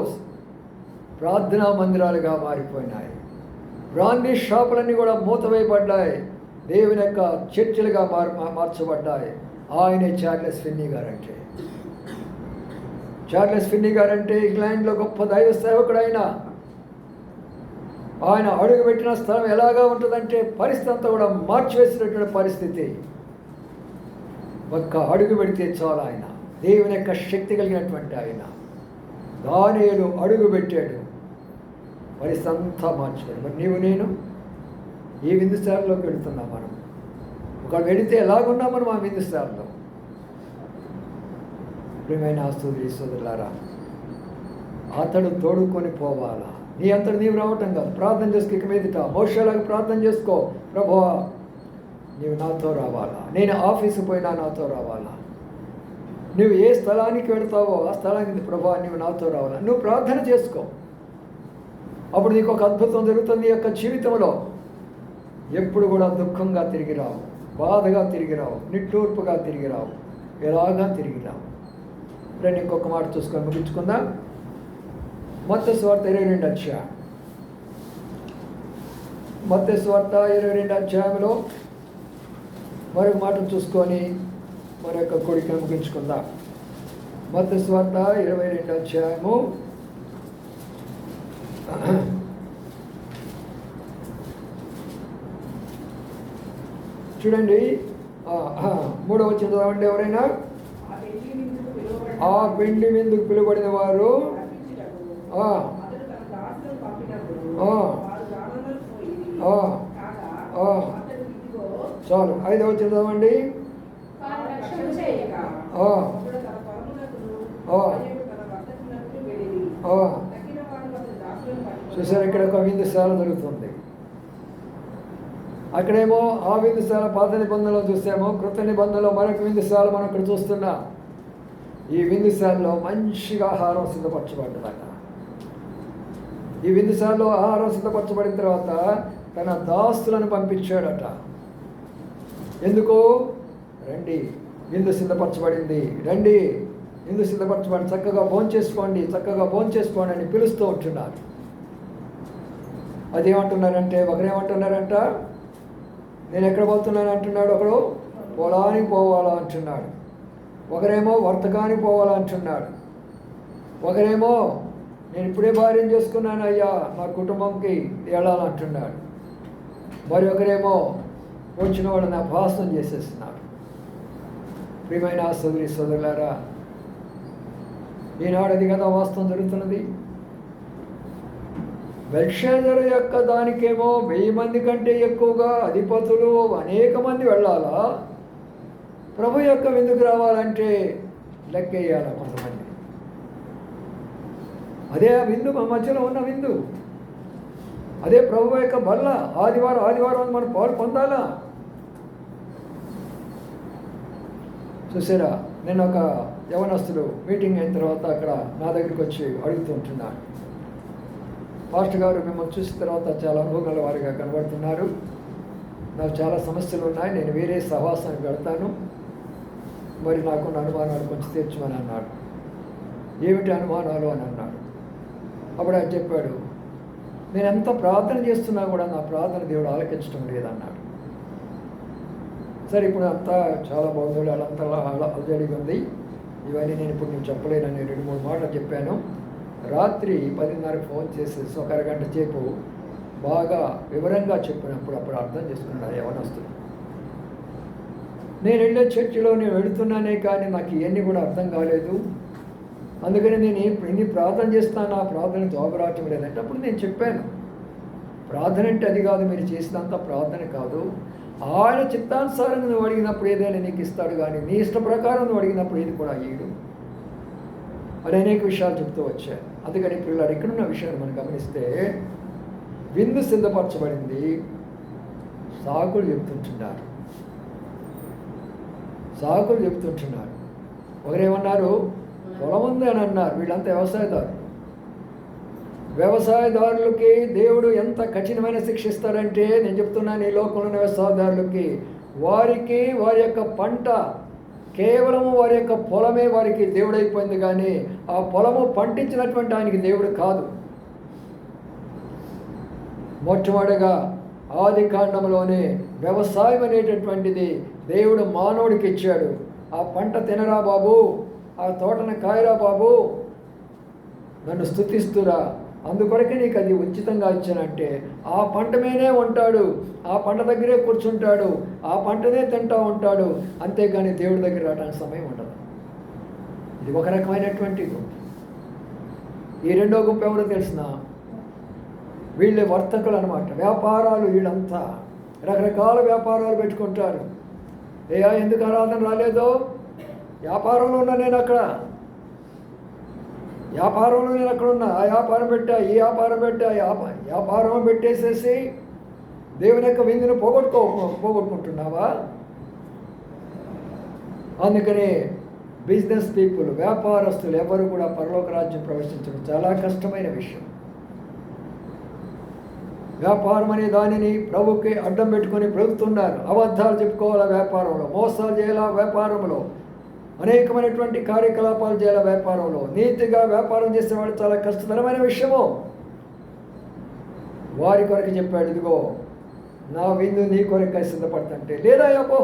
ప్రార్థనా మందిరాలుగా మారిపోయినాయి. బ్రాందీ షాపులన్నీ కూడా మూతవేయబడ్డాయి, దేవుని యొక్క చర్చిలుగా మార్చబడ్డాయి. ఆయనే Charles Finny guarantee. Charles Finny guarantee ఇంగ్లాండ్లో గొప్ప దైవ సేవకుడు. ఆయన అడుగుపెట్టిన స్థలం ఎలాగా ఉంటుందంటే పరిస్థితి అంతా కూడా మార్చివేసినటువంటి పరిస్థితి. ఒక్క అడుగు పెడితే చాలు, ఆయన దేవుని యొక్క శక్తి కలిగినటువంటి ఆయన. దానియేలు అడుగు పెట్టాడు, పరిస్థితి అంతా మార్చాడు. మరి నీవు నేను ఈ విందుశాలలోకి వెళుతున్నాం. మనం ఒక వెళితే ఎలాగున్నాం మనం ఆ విందుశాలలో? ప్రియమైన సోదరులారా, అతడు తోడుకొని పోవాలా. నీ అంతటి నీవు రావటం కాదు. ప్రార్థన చేసుకో, ఇక మీదట మోషేలాగా ప్రార్థన చేసుకో. ప్రభువా, నీవు నాతో రావాలా, నేను ఆఫీసుకు పోయినా నాతో రావాలా, నువ్వు ఏ స్థలానికి వెళతావో ఆ స్థలానికి ప్రభువా నీవు నాతో రావాలా. నువ్వు ప్రార్థన చేసుకో, అప్పుడు నీకు ఒక అద్భుతం జరుగుతుంది. నీ యొక్క జీవితంలో ఎప్పుడు కూడా దుఃఖంగా తిరిగి రావు, బాధగా తిరిగి రావు, నిట్టూర్పుగా తిరిగి రావు, ఎలాగా తిరిగి రావు. రండి ఇంకొక మాట చూసుకొని ముగించుకుందాం. మత్తయి సువార్త 22వ అధ్యాయం. మత్తయి సువార్త 22వ అధ్యాయంలో మరొక మాట చూసుకొని మరొక కోడికను ముగించుకుందాం. మత్తయి సువార్త 22వ అధ్యాయము చూడండి. 3వ వచనం చదవండి ఎవరైనా. ఆ పెండ్లి విందుకు పిలువబడిన వారు చాలు. 5వ వచనం చదవండి. చూసారు ఇక్కడ ఒక విందుశాల జరుగుతుంది. అక్కడేమో ఆ విందుశాల పాత నిబంధనలో చూసామో, కృత నిబంధనలో మరొక విందుశాల మనం ఇక్కడ చూస్తున్నాం. ఈ విందుశాలలో మంచిగా ఆహారం సిద్ధపరచబడ్డదట. ఈ విందుశాలలో ఆహారం సిద్ధపరచబడిన తర్వాత తన దాస్తులను పంపించాడట. ఎందుకు? రండి, విందు సిద్ధపరచబడింది, రండి, విందు సిద్ధపరచబడి చక్కగా భోంచేసుకోండి, చక్కగా భోంచేసుకోండి అని పిలుస్తూ ఉంటున్నారు. అదేమంటున్నారంటే, ఒకరేమంటున్నారంట, నేను ఎక్కడ పోతున్నాను అంటున్నాడు, ఒకడు పొలానికి పోవాలా అంటున్నాడు, ఒకరేమో వర్తకానికి పోవాలా అంటున్నాడు, ఒకరేమో నేను ఇప్పుడే భార్యం చేసుకున్నాను అయ్యా, నా కుటుంబంకి వెళ్ళాలంటున్నాడు, మరి ఒకరేమో వచ్చిన వాడు నా భాషణం చేసేస్తున్నాడు. ప్రియమైన సోదరి సోదరులారా, ఈనాడు అది కదా వాస్తవం జరుగుతున్నది. బెల్షాజరు యొక్క దానికేమో 1000 మంది కంటే ఎక్కువగా అధిపతులు అనేక మంది వెళ్ళాలా, ప్రభు యొక్క విందుకు రావాలంటే లెక్కేయాల కొంతమంది. అదే ఆ విందు, మా మధ్యలో ఉన్న విందు, అదే ప్రభు యొక్క బల్ల. ఆదివారం మనం పాలు పొందాలా. చూసారా, నేను ఒక యవనస్తుడు మీటింగ్ అయిన తర్వాత అక్కడ నా దగ్గరికి వచ్చి అడుగుతుంటున్నాను, పాస్టర్ గారు మిమ్మల్ని చూసిన తర్వాత చాలా అనుభవాల వారిగా కనబడుతున్నారు, నాకు చాలా సమస్యలు ఉన్నాయి, నేను వేరే సహవాసానికి వెళ్తాను, మరి నాకున్న అనుమానాలు కొంచెం తీర్చమని అన్నాడు. ఏమిటి అనుమానాలు అని అన్నాడు. అప్పుడు ఆయన చెప్పాడు, నేను ఎంత ప్రార్థన చేస్తున్నా కూడా నా ప్రార్థన దేవుడు ఆలకించడం లేదన్నాడు. సరే, ఇప్పుడు అంతా చాలా బాగుంది, వాళ్ళంతా అలజడిగా ఉంది, ఇవన్నీ నేను ఇప్పుడు నేను చెప్పలేనని 2-3 మాటలు చెప్పాను. రాత్రి 10:30 ఫోన్ చేసేసి ఒక అరగంట సేపు బాగా వివరంగా చెప్పినప్పుడు అప్పుడు అర్థం చేసుకున్నాడు యవనస్తుడు. నేను వెళ్ళే చర్చిలో నేను వెళుతున్నానే కానీ నాకు ఇవన్నీ కూడా అర్థం కాలేదు, అందుకని నేను ఎన్ని ప్రార్థన చేస్తాను, ఆ ప్రార్థన తోబరాటం లేదంటే అప్పుడు నేను చెప్పాను, ప్రార్థన అంటే అది కాదు, మీరు చేసినంత ప్రార్థన కాదు, ఆయన చిత్తానుసారంగా నువ్వు అడిగినప్పుడు ఏదైనా నీకు ఇస్తాడు, కానీ నీ ఇష్ట ప్రకారం నువ్వు అడిగినప్పుడు ఇది కూడా అయ్యాడు అని అనేక విషయాలు చెప్తూ వచ్చాను. అందుకని పిల్లలు ఇక్కడున్న విషయాన్ని మనం గమనిస్తే, విందు సిద్ధపరచబడింది, సాకులు చెప్తుంటున్నారు. ఒకరేమన్నారు, పొలం ఉంది అని అన్నారు. వీళ్ళంతా వ్యవసాయదారులకి దేవుడు ఎంత కఠినమైన శిక్ష ఇస్తాడంటే, నేను చెప్తున్నాను, ఈ లోకంలో వ్యవసాయదారులకి వారికి వారి యొక్క పంట కేవలము వారి యొక్క పొలమే వారికి దేవుడైపోయింది, కానీ ఆ పొలము పండించినటువంటి ఆయనకి దేవుడు కాదు. మొట్టమొదటిగా ఆది కాండంలోనే వ్యవసాయం అనేటటువంటిది దేవుడు మానవుడికి ఇచ్చాడు. ఆ పంట తినరా బాబు, ఆ తోటను కాయరా బాబు, నన్ను స్తుతిస్తురా, అందుకొరకే నీకు అది ఉచితంగా ఇచ్చానంటే ఆ పంట మీదే ఉంటాడు, ఆ పంట దగ్గరే కూర్చుంటాడు, ఆ పంటనే తింటూ ఉంటాడు, అంతేగాని దేవుడి దగ్గర రావడానికి సమయం ఉండదు. ఇది ఒక రకమైనటువంటి గుంపు. ఈ రెండో గుంపు ఎవరో తెలిసిన, వీళ్ళే వర్తకులు అనమాట, వ్యాపారాలు. వీళ్ళంతా రకరకాల వ్యాపారాలు పెట్టుకుంటారు. ఎందుకు ఆరాధన రాలేదో, వ్యాపారంలో ఉన్నా నేను అక్కడ, వ్యాపారంలో నేను అక్కడ ఉన్నా, ఆ వ్యాపారం పెట్టా, ఈ వ్యాపారం పెట్టా, వ్యాపారం పెట్టేసేసి దేవుని యొక్క విందును పోగొట్టుకుంటున్నావా? అందుకని బిజినెస్ పీపుల్, వ్యాపారస్తులు ఎవరు కూడా పరలోక రాజ్యం ప్రవేశించడం చాలా కష్టమైన విషయం. వ్యాపారం అనే దానిని ప్రభుకి అడ్డం పెట్టుకొని బ్రతుకుతున్నారు. అబద్ధాలు చెప్పుకోవాలా వ్యాపారంలో, మోసాలు చేయాలా వ్యాపారంలో, అనేకమైనటువంటి కార్యకలాపాలు చేయాలి వ్యాపారంలో. నీతిగా వ్యాపారం చేసేవాడు చాలా కష్టతరమైన విషయము. వారి కొరకు చెప్పాడు, ఇదిగో నా విందు నీ కొరకు సిద్ధపడుతుంటే, లేదా పో,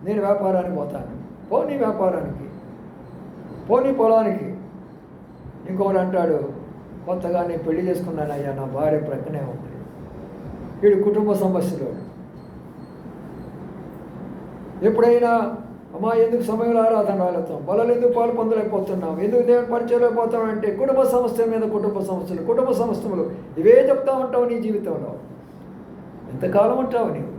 నేను వ్యాపారానికి పోతాను, పో నీ వ్యాపారానికి, పో నీ పొలానికి. ఇంకొకడు అంటాడు, కొత్తగా నేను పెళ్లి చేసుకున్నానయ్యా, నా భార్య ప్రక్కనే ఉంది, వీడు కుటుంబ సమస్యలు. ఎప్పుడైనా అమ్మా ఎందుకు సమయంలో ఆరాధన రాలేతాం, బలాలు ఎందుకు పాలు పొందలేకపోతున్నాం, ఎందుకు దేవుని పరిచయలేకపోతాం అంటే కుటుంబ సమస్యల మీద కుటుంబ సమస్యలు ఇవే చెప్తా ఉంటావు నీ జీవితంలో. ఎంతకాలం ఉంటావు నీవు?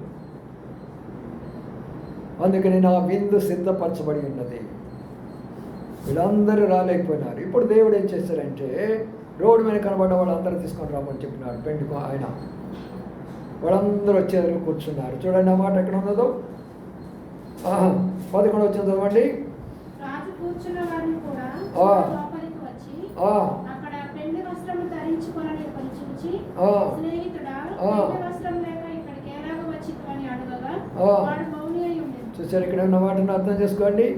అందుకని నా విందు సిద్ధపరచబడి ఉన్నది, వీళ్ళందరూ రాలేకపోయినారు. ఇప్పుడు దేవుడు ఏం చేశారంటే, రోడ్డు మీద కనబడ్డ వాళ్ళందరూ తీసుకొని రమ్మని చెప్పినాడు పెండి ఆయన. వాళ్ళందరూ వచ్చేది కూర్చున్నారు. చూడండి ఆ మాట ఎక్కడ ఉన్నదో. 11 వచ్చిన చదవండి. రాజు కూర్చున్న వారిని కూడా ఆ. లోపలికి వచ్చి ఆ. అక్కడ పెండ్లి వస్త్రము ధరించుకొనని ఒకని చూచి, ఆ. స్నేహితుడా, ఆ. పెండ్లి వస్త్రం లేక ఇక్కడికి ఎలాగ వచ్చింది అని అడగగా ఆ. వాడు మౌని అయి ఉండెను. చూసారు ఇక్కడ ఉన్న మాటను అర్థం చేసుకోండి.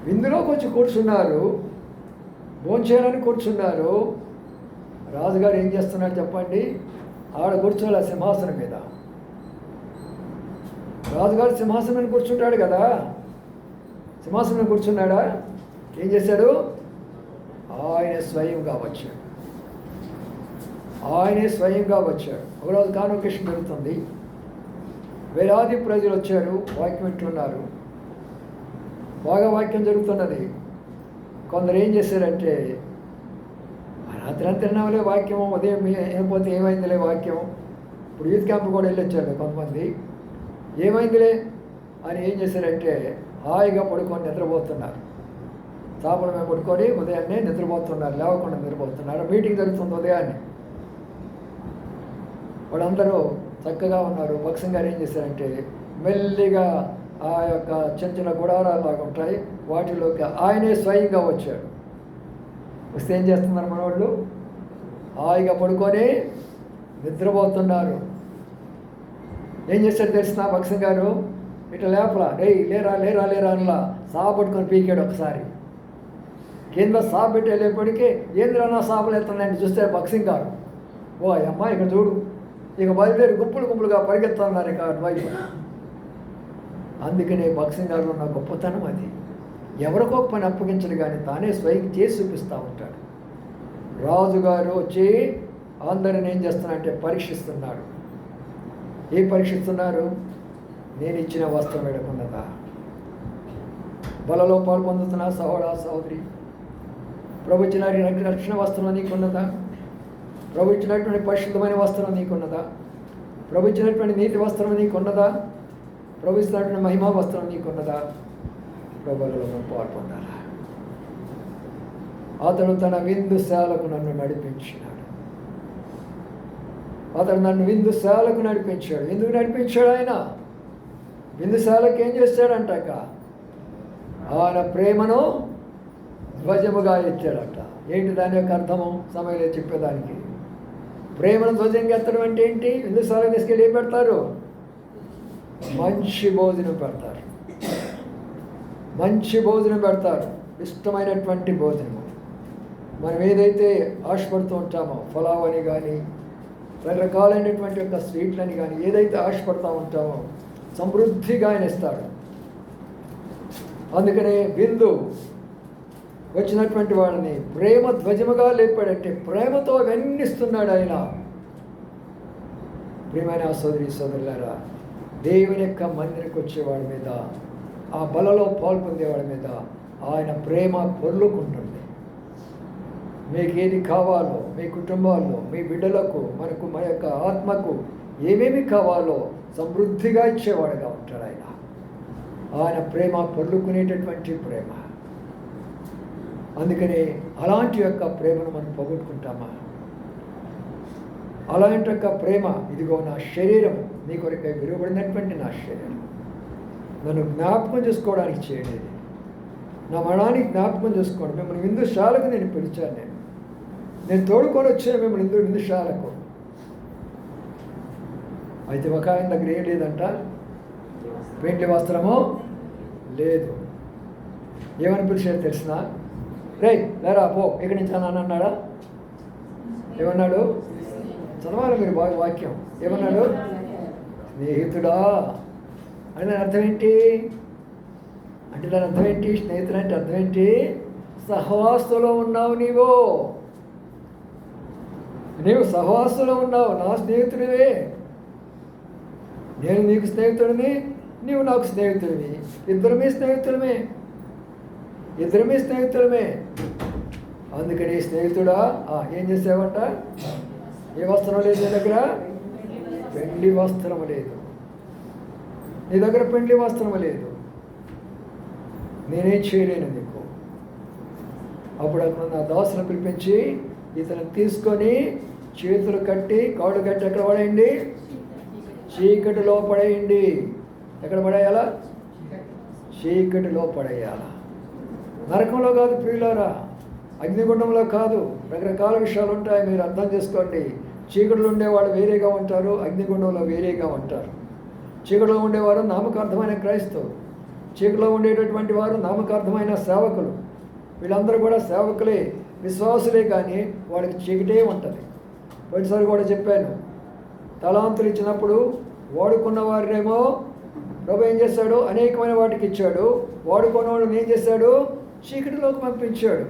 విందులోకి వచ్చి కూర్చున్నారు, భోంచేయాలని కూర్చున్నారు. రాజుగారు ఏం చేస్తున్నారు చెప్పండి? ఆడ కూర్చోలే సింహాసనం మీద. రాజుగారు సింహాసనం మీద కూర్చుంటాడు కదా, సింహాసనం మీద కూర్చున్నాడా? ఏం చేశాడు? ఆయన స్వయంగా వచ్చాడు. ఆయనే స్వయంగా వచ్చాడు. ఒకరోజు కాన్వకేషన్ జరుగుతుంది. వేలాది ప్రజలు వచ్చారు, వాక్యం వింటున్నారు. బాగా వాక్యం జరుగుతున్నది. కొందరు ఏం చేశారంటే, రాత్రి అంతా విన్నాములే వాక్యం, ఉదయం ఏమైపోతే ఏమైందిలే వాక్యం. ఇప్పుడు యూత్ క్యాంప్ కూడా వెళ్ళొచ్చారు కొంతమంది. ఏమైందిలే అని ఏం చేశారంటే హాయిగా పడుకొని నిద్రపోతున్నారు. చాపల మీద పడుకొని ఉదయాన్నే నిద్రపోతున్నారు, లేవకుండా నిద్రపోతున్నారు. మీటింగ్ జరుగుతుంది ఉదయాన్నే. వాళ్ళందరూ చక్కగా ఉన్నారు. భక్సం గారు ఏం చేశారంటే మెల్లిగా ఆ యొక్క చిన్న చిన్న గుడారాలు లాగా ఉంటాయి, వాటిలోకి ఆయనే స్వయంగా వచ్చాడు. వస్తే ఏం చేస్తున్నారు మన వాళ్ళు? హాయిగా పడుకొని నిద్రపోతున్నారు. ఏం చేశాడు తెలిసిన భక్సం గారు? ఇట్లా లేపలా, లేరా లేరా లేరా అనలా, పట్టుకొని పీకాడు ఒకసారి. కింద పెట్టి వెళ్ళేప్పటికీ ఏంద్రా నా సాపలు ఎత్తుందండి. చూస్తే భక్సింగ్ గారు, ఓ అమ్మ ఇక్కడ చూడు, ఇక బయలుదేరి గుంపులు గుంపులుగా పరిగెత్తున్నారు ఇక వైపు. అందుకనే భక్సింగ్ గారు ఉన్న గొప్పతనం అది. ఎవరికో పని అప్పగించడు కానీ తానే స్వయం చేసి చూపిస్తూ ఉంటాడు. రాజుగారు వచ్చి అందరిని ఏం చేస్తున్నాడంటే పరీక్షిస్తున్నాడు. ఏం పరీక్షిస్తున్నారు? నేను ఇచ్చిన వస్త్రం వేడుకున్నదా? బలలో పాలు పొందుతున్నా సహోదరా సహోదరి, ప్రభు ఇచ్చిన రక్షణ వస్త్రం నీకున్నదా? ప్రభు ఇచ్చినటువంటి పరిశుద్ధమైన వస్త్రం నీకున్నదా? ప్రభు ఇచ్చినటువంటి నీతి వస్త్రం నీకున్నదా? ప్రభు ఇచ్చినటువంటి మహిమా వస్త్రం నీకున్నదా? ప్రభువులో పాలు పొందాలా? అతడు తన విందుశాలకు నన్ను నడిపించినాడు. అతడు నన్ను విందుశాలకు నడిపించాడు. ఎందుకు నడిపించాడు? ఆయన విందుశాలకు ఏం చేశాడంటాక ఆయన ప్రేమను ధ్వజముగా ఎత్తాడట. ఏంటి దాని యొక్క అర్థము? సమయంలో చెప్పేదానికి. ప్రేమను ధ్వజంగా ఎత్తడం అంటే ఏంటి? విందుశాలకు తీసుకెళ్ళి ఏం పెడతారు? మంచి భోజనం పెడతారు. మంచి భోజనం పెడతారు, ఇష్టమైనటువంటి భోజనము. మనం ఏదైతే ఆశపడుతూ ఉంటామో, ఫలావ్ అని కానీ రకరకాలైనటువంటి యొక్క స్వీట్లని కానీ ఏదైతే ఆశపడుతూ ఉంటామో సమృద్ధిగా ఆయన ఇస్తాడు. అందుకనే విందు వచ్చినటువంటి వాళ్ళని ప్రేమ ధ్వజముగా లేపాడంటే ప్రేమతో వెన్నిస్తున్నాడు ఆయన. ప్రియమైన సోదరి సోదరులారా, దేవుని యొక్క మందిరికి వచ్చేవాళ్ళ మీద, ఆ బలలో పాల్పొందేవాళ్ళ మీద ఆయన ప్రేమ పొర్లుకుంటుంది. మీకు ఏది కావాలో, మీ కుటుంబాల్లో, మీ బిడ్డలకు, మనకు, మన యొక్క ఆత్మకు ఏమేమి కావాలో సమృద్ధిగా ఇచ్చేవాడుగా ఉంటాడు ఆయన. ఆయన ప్రేమ పొర్లుకునేటటువంటి ప్రేమ. అందుకని అలాంటి యొక్క ప్రేమను మనం పోగొట్టుకుంటామా? అలాంటి యొక్క ప్రేమ, ఇదిగో నా శరీరం నీ కొరకై విలువబడినటువంటి నా శరీరం, నన్ను జ్ఞాపకం చేసుకోవడానికి చేయండి, నా మరణానికి జ్ఞాపకం చేసుకోండి. మిమ్మల్ని విందుశాలకు నేను పిలిచాను, నేను తోడుకొని వచ్చాను మిమ్మల్ని విందుశాలకు. అయితే ఒక ఆయన దగ్గర ఏం లేదంట, పెండ్లి వస్త్రము లేదు. ఏమని పిలిచాడు తెలిసిన? రే లేరా పో ఇక్కడి నుంచి అని అన్నాడా? ఏమన్నాడు? చదవాలి మీరు బాగా వాక్యం. ఏమన్నాడు? స్నేహితుడా అని దాని అర్థం ఏంటి అంటే, దాని అర్థం ఏంటి? స్నేహితుడు అంటే అర్థం ఏంటి? సహవాసంలో ఉన్నావు నీవు సహవాసంలో ఉన్నావు, నా స్నేహితుడివే. నేను నీకు స్నేహితుడిని, నీవు నాకు స్నేహితుడివి. ఇద్దరమే స్నేహితులమే. అందుకని స్నేహితుడా ఏం చేసావంట? ఏ వస్త్రం లేదు నీ దగ్గర? పెండ్లి వస్త్రం లేదు. నీ దగ్గర పెండ్లి వస్త్రం లేదు. నేనేం చేయలేను నీకు. అప్పుడు అక్కడ నా దాసును పిలిపించి ఇతను తీసుకొని చేతులు కట్టి కాళ్ళు కట్టి ఎక్కడ పడేయండి? చీకటిలో పడేయండి. ఎక్కడ పడేయాలా? చీకటిలో పడేయాలా. నరకంలో కాదు ప్రియులారా, అగ్నిగుండంలో కాదు. రకరకాల విషయాలు ఉంటాయి, మీరు అర్థం చేసుకోండి. చీకటిలో ఉండేవాళ్ళు వేరేగా ఉంటారు, అగ్నిగుండంలో వేరేగా ఉంటారు. చీకటిలో ఉండేవారు నామకార్థమైన క్రైస్తవులు, చీకటిలో ఉండేటటువంటి వారు నామకార్థమైన సేవకులు. వీళ్ళందరూ కూడా సేవకులే, విశ్వాసులే, కానీ వాళ్ళకి చీకటే ఉంటుంది. పోయినసారి కూడా చెప్పాను, తలాంతులు ఇచ్చినప్పుడు వాడుకున్న వారినేమో ప్రభు ఏం చేశాడు? అనేకమైన వాటికి ఇచ్చాడు. వాడుకున్న వాళ్ళని ఏం చేశాడు? చీకటిలోకి పంపించాడు.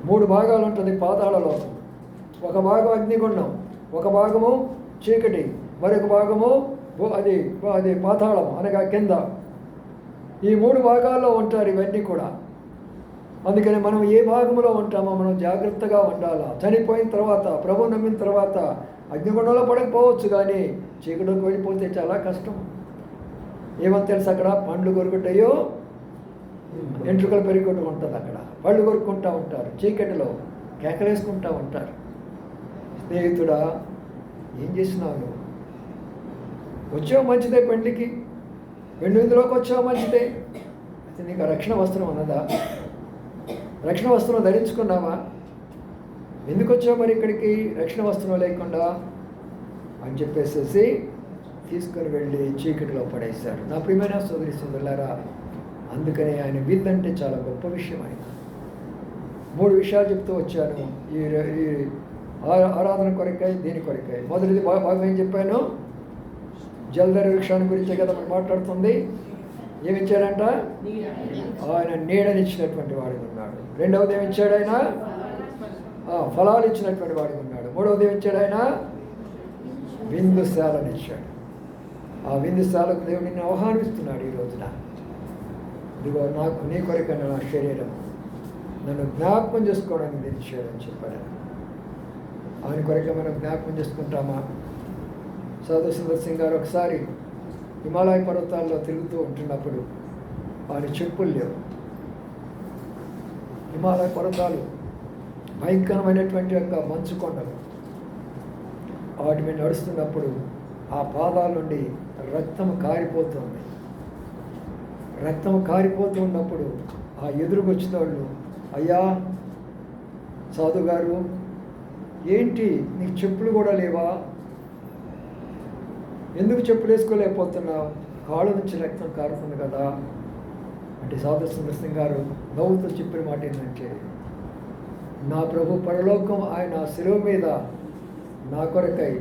3 భాగాలు ఉంటుంది పాతాళలోకం. ఒక భాగం అగ్నిగుండం, ఒక భాగము చీకటి, మరొక భాగము అది పాతాళం అనగా కింద. ఈ 3 భాగాల్లో ఉంటారు ఇవన్నీ కూడా. అందుకని మనం ఏ భాగంలో ఉంటామో మనం జాగ్రత్తగా ఉండాలా. చనిపోయిన తర్వాత, ప్రభు నమ్మిన తర్వాత అగ్నిగుండంలో పడకపోవచ్చు, కానీ చీకటిలోకి వెళ్ళిపోతే చాలా కష్టం. ఏమని తెలుసు? అక్కడ పండ్లు కొరుకుతాయో ఎంట్రుకలు పెరుగుతూ ఉంటుంది. అక్కడ పళ్ళు కొరుక్కుంటూ ఉంటారు, చీకటిలో కేకలేసుకుంటూ ఉంటారు. స్నేహితుడా, ఏం చేసినావు? వచ్చావు మంచిదే, పెండ్లికి విందులోకి వచ్చావు మంచిదే. అయితే నీకు రక్షణ వస్త్రం ఉన్నదా? రక్షణ వస్త్రం ధరించుకున్నావా? ఎందుకు వచ్చావు మరి ఇక్కడికి రక్షణ వస్త్రం లేకుండా అని చెప్పేసేసి తీసుకొని వెళ్ళి చీకటిలో పడేశారు. నా ప్రియమైన సోదరి సోదరులారా, అందుకనే ఆయన విందంటే చాలా గొప్ప విషయం. ఆయన 3 విషయాలు చెప్తూ వచ్చాను ఈ ఆరాధన కొరకై, దీని కొరకై. మొదటిది భాగం ఏం చెప్పాను? జలధర వృక్షాన్ని గురించే కదా మనం మాట్లాడుతుంది. ఏమిచ్చాడంట? ఆయన నీడనిచ్చినటువంటి వాడికి ఉన్నాడు. రెండవది ఏమిచ్చాడు? ఆయన ఫలాలు ఇచ్చినటువంటి వాడికి ఉన్నాడు. మూడవది ఏమిచ్చాడు? ఆయన విందుశాలనిచ్చాడు. ఆ విందుశాలకు దేవుడు నిన్ను ఆహ్వానిస్తున్నాడు ఈ రోజున. ఇదిగో నాకు నీ కొరకైనా నా శరీరం నన్ను జ్ఞాపకం చేసుకోవడానికి తెచ్చాడని చెప్పాడు. ఆయన కొరకే మనం జ్ఞాపకం చేసుకుంటామా? సాధు సుందర్ సింగ్ గారు ఒకసారి హిమాలయ పర్వతాల్లో తిరుగుతూ ఉంటున్నప్పుడు ఆయన చెప్పులు లేవు. హిమాలయ పర్వతాలు భయంకరమైనటువంటి యొక్క మంచు కొండలు. వాటి మీద నడుస్తున్నప్పుడు ఆ పాదాల నుండి రక్తం కారిపోతుంది. రక్తం కారిపోతూ ఉన్నప్పుడు ఆ ఎదురుకు వచ్చిన వాళ్ళు, అయ్యా సాధు గారు, ఏంటి నీకు చెప్పులు కూడా లేవా? ఎందుకు చెప్పులు వేసుకోలేకపోతున్నావు? కాళ్ళ నుంచి రక్తం కారుతుంది కదా అంటే సాధు సుందర్ సింగ్ గారు నవ్వుతూ చెప్పిన మాట ఏంటంటే, నా ప్రభు పరలోకం ఆయన శిలువ మీద నా కొరకై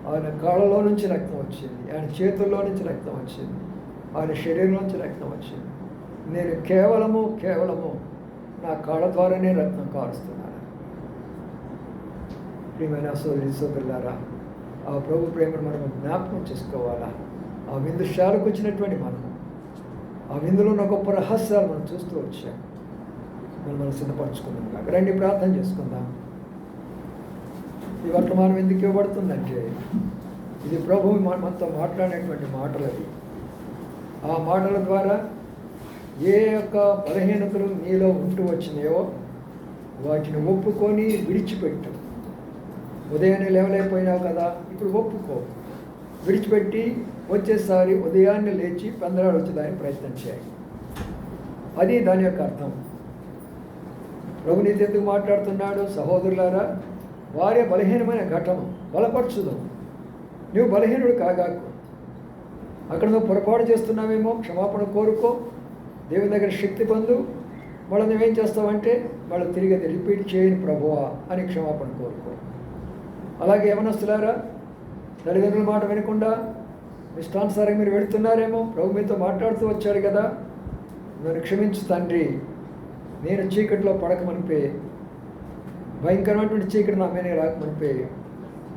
ఆయన కాళ్ళలో నుంచి రక్తం వచ్చింది, ఆయన చేతుల్లో నుంచి రక్తం వచ్చింది, ఆయన శరీరం నుంచి రక్తం వచ్చింది. నేను కేవలము నా కాళ్ళ ద్వారానే రక్తం కారుస్తున్నాను. ప్రియమైన సోదరి సోదరులారా, ఆ ప్రభు ప్రేమను మనం జ్ఞాపకం చేసుకోవాలా. ఆ విందుశాలకు వచ్చినటువంటి మనం ఆ విందులో ఉన్న గొప్ప రహస్యాలు మనం చూస్తూ వచ్చాం. మనం సిద్ధపరచుకుందాం. రండి ప్రార్థన చేసుకుందాం. ఈ వర్తమానం ఎందుకు ఇవ్వబడుతుందంటే, ఇది ప్రభువు మనతో మాట్లాడేటువంటి మాటలు. అవి ఆ మాటల ద్వారా ఏ యొక్క బలహీనతలు నీలో ఉంటూ వచ్చినాయో వాటిని ఒప్పుకొని విడిచిపెట్టు. ఉదయాన్నే లేవలేకపోయినావు కదా, ఇప్పుడు ఒప్పుకో, విడిచిపెట్టి వచ్చేసారి ఉదయాన్నే లేచి పందరాలు వచ్చేదానికి ప్రయత్నం చేయాలి. అది దాని యొక్క అర్థం. ప్రభు నీతో ఎందుకు మాట్లాడుతున్నాడు? సహోదరులారా, వారే బలహీనమైన ఘటన బలపరచుదాం. నువ్వు బలహీనుడు కాగాకు. అక్కడ నువ్వు పొరపాటు చేస్తున్నావేమో, క్షమాపణ కోరుకో, దేవుని దగ్గర శక్తి పొందు. మళ్ళీ నువ్వేం చేస్తావంటే, మళ్ళీ తిరిగి అది రిపీట్ చేయని ప్రభువా అని క్షమాపణ కోరుకో. అలాగే యవనస్తులారా, తల్లిదండ్రుల మాట వినకుండా ఇష్టానుసారంగా మీరు వెళుతున్నారేమో, ప్రభు మీతో మాట్లాడుతూ వచ్చాడు కదా, నన్ను క్షమించు తండ్రి, నేను చీకటిలో పడకమనిపే, భయంకరమైనటువంటి చీకటి నా మీద రాకమనిపే,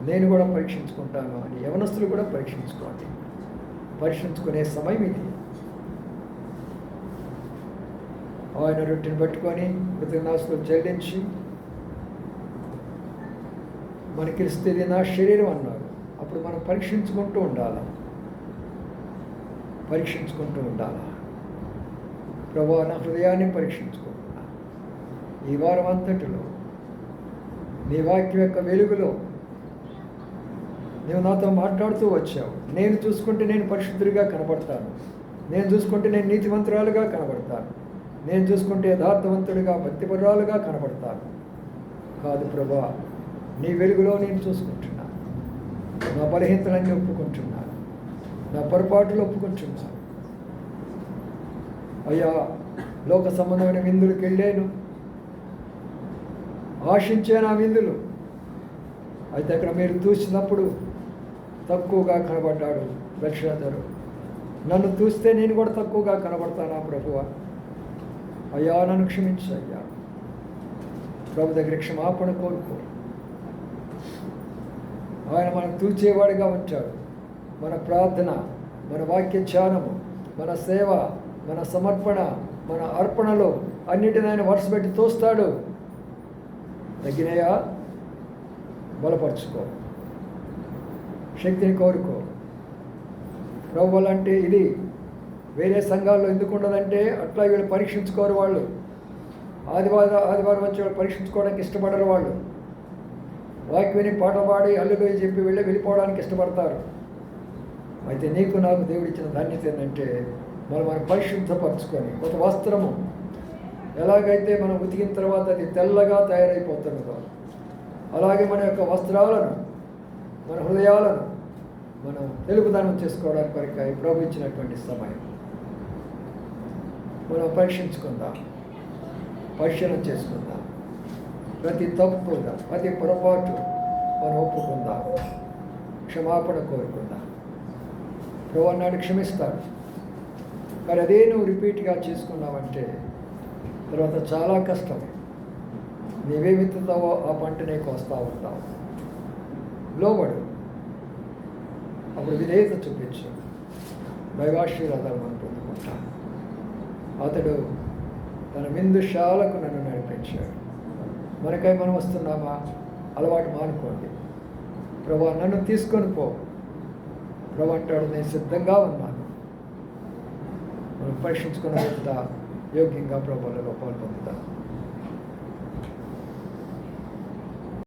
నేను కూడా పరీక్షించుకుంటాను అని యవనస్తులు కూడా పరీక్షించుకోండి. పరీక్షించుకునే సమయం ఇది. ఆయన రొట్టెని పట్టుకొని కృతజ్ఞతాస్తుతులు చెల్లించి, మనకి ఇస్తే నా శరీరం అన్నాడు. అప్పుడు మనం పరీక్షించుకుంటూ ఉండాలి. ప్రభువా, నా హృదయాన్ని పరీక్షించుకుంటున్నా, ఈ వారం అంతటిలో నీ వాక్యం యొక్క వెలుగులో నీవు నాతో మాట్లాడుతూ వచ్చావు. నేను చూసుకుంటే నేను పరిశుద్ధుడిగా కనబడతాను, నేను చూసుకుంటే నేను నీతివంతురాలుగా కనబడతాను, నేను చూసుకుంటే యథార్థవంతుడిగా భక్తిపరురాలుగా కనబడతాను. కాదు ప్రభా, నీ వెలుగులో నేను చూసుకుంటున్నాను. నా బలహీనతలన్నీ ఒప్పుకుంటున్నాను, నా పొరపాటులు ఒప్పుకుంటున్నాను. అయ్యా, లోక సంబంధమైన విందులకు వెళ్ళాను, ఆశించాను ఆ విందులు. అయితే అక్కడ మీరు చూసినప్పుడు తక్కువగా కనబడ్డాడు బెల్షాజరు. నన్ను చూస్తే నేను కూడా తక్కువగా కనబడతానా ప్రభువా? అయ్యా, నన్ను క్షమించు అయ్యా. ప్రభు దగ్గర క్షమాపణ కోరుకో. ఆయన మనకు తూచేవాడిగా వచ్చాడు. మన ప్రార్థన, మన వాక్య ధ్యానము, మన సేవ, మన సమర్పణ, మన అర్పణలో అన్నిటిని ఆయన వరుస పెట్టి తోస్తాడు. తగ్గినయా, బలపరుచుకో, శక్తిని కోరుకో. ప్రభువులు అంటే ఇది వేరే సంఘాల్లో ఎందుకు ఉండదంటే అట్లా వీళ్ళు పరీక్షించుకోరు. వాళ్ళు ఆదివారం వచ్చి వాళ్ళు పరీక్షించుకోవడానికి ఇష్టపడరు. వాళ్ళు వాక్యాన్ని పాట పాడి అల్లులు చెప్పి వెళ్ళిపోవడానికి ఇష్టపడతారు. అయితే నీకు నాకు దేవుడిచ్చిన ధాన్యత ఏంటంటే మనం పరిశుద్ధపరచుకొని ఒక వస్త్రము ఎలాగైతే మనం ఉతికిన తర్వాత అది తెల్లగా తయారైపోతున్నదో అలాగే మన యొక్క వస్త్రాలను, మన హృదయాలను మనం తెలుపుదనం చేసుకోవడానికి కొరకై ప్రభు ఇచ్చినటువంటి సమయం. మనం పరీక్షించుకుందాం, పరిశీలన చేసుకుందాం. ప్రతి తప్పు, ప్రతి పొరపాటు మనం ఒప్పుకుందాం, క్షమాపణ కోరుకుందాం. ప్రభు అన్నాడు క్షమిస్తాడు. కానీ అదే నువ్వు రిపీట్గా చేసుకున్నావంటే తర్వాత చాలా కష్టం. నీవే విత్తుతావో ఆ పంటనే కోస్తా ఉంటావు. లోబడు, అప్పుడు విధేయత చూపించు, దైవాశీర్వాదాలు మనం పొందుకుంటాం. అతడు తన విందుశాలకు నన్ను నడిపించాడు. మనకై మనం వస్తున్నామా? అలవాటు మానుకోండి. ప్రభా, నన్ను తీసుకొని పో. ప్రభు అంటాడు, నేను సిద్ధంగా ఉన్నాను. మనం పరీక్షించుకున్న యోగ్యంగా ప్రభువులలో పాల్పొందుతాం.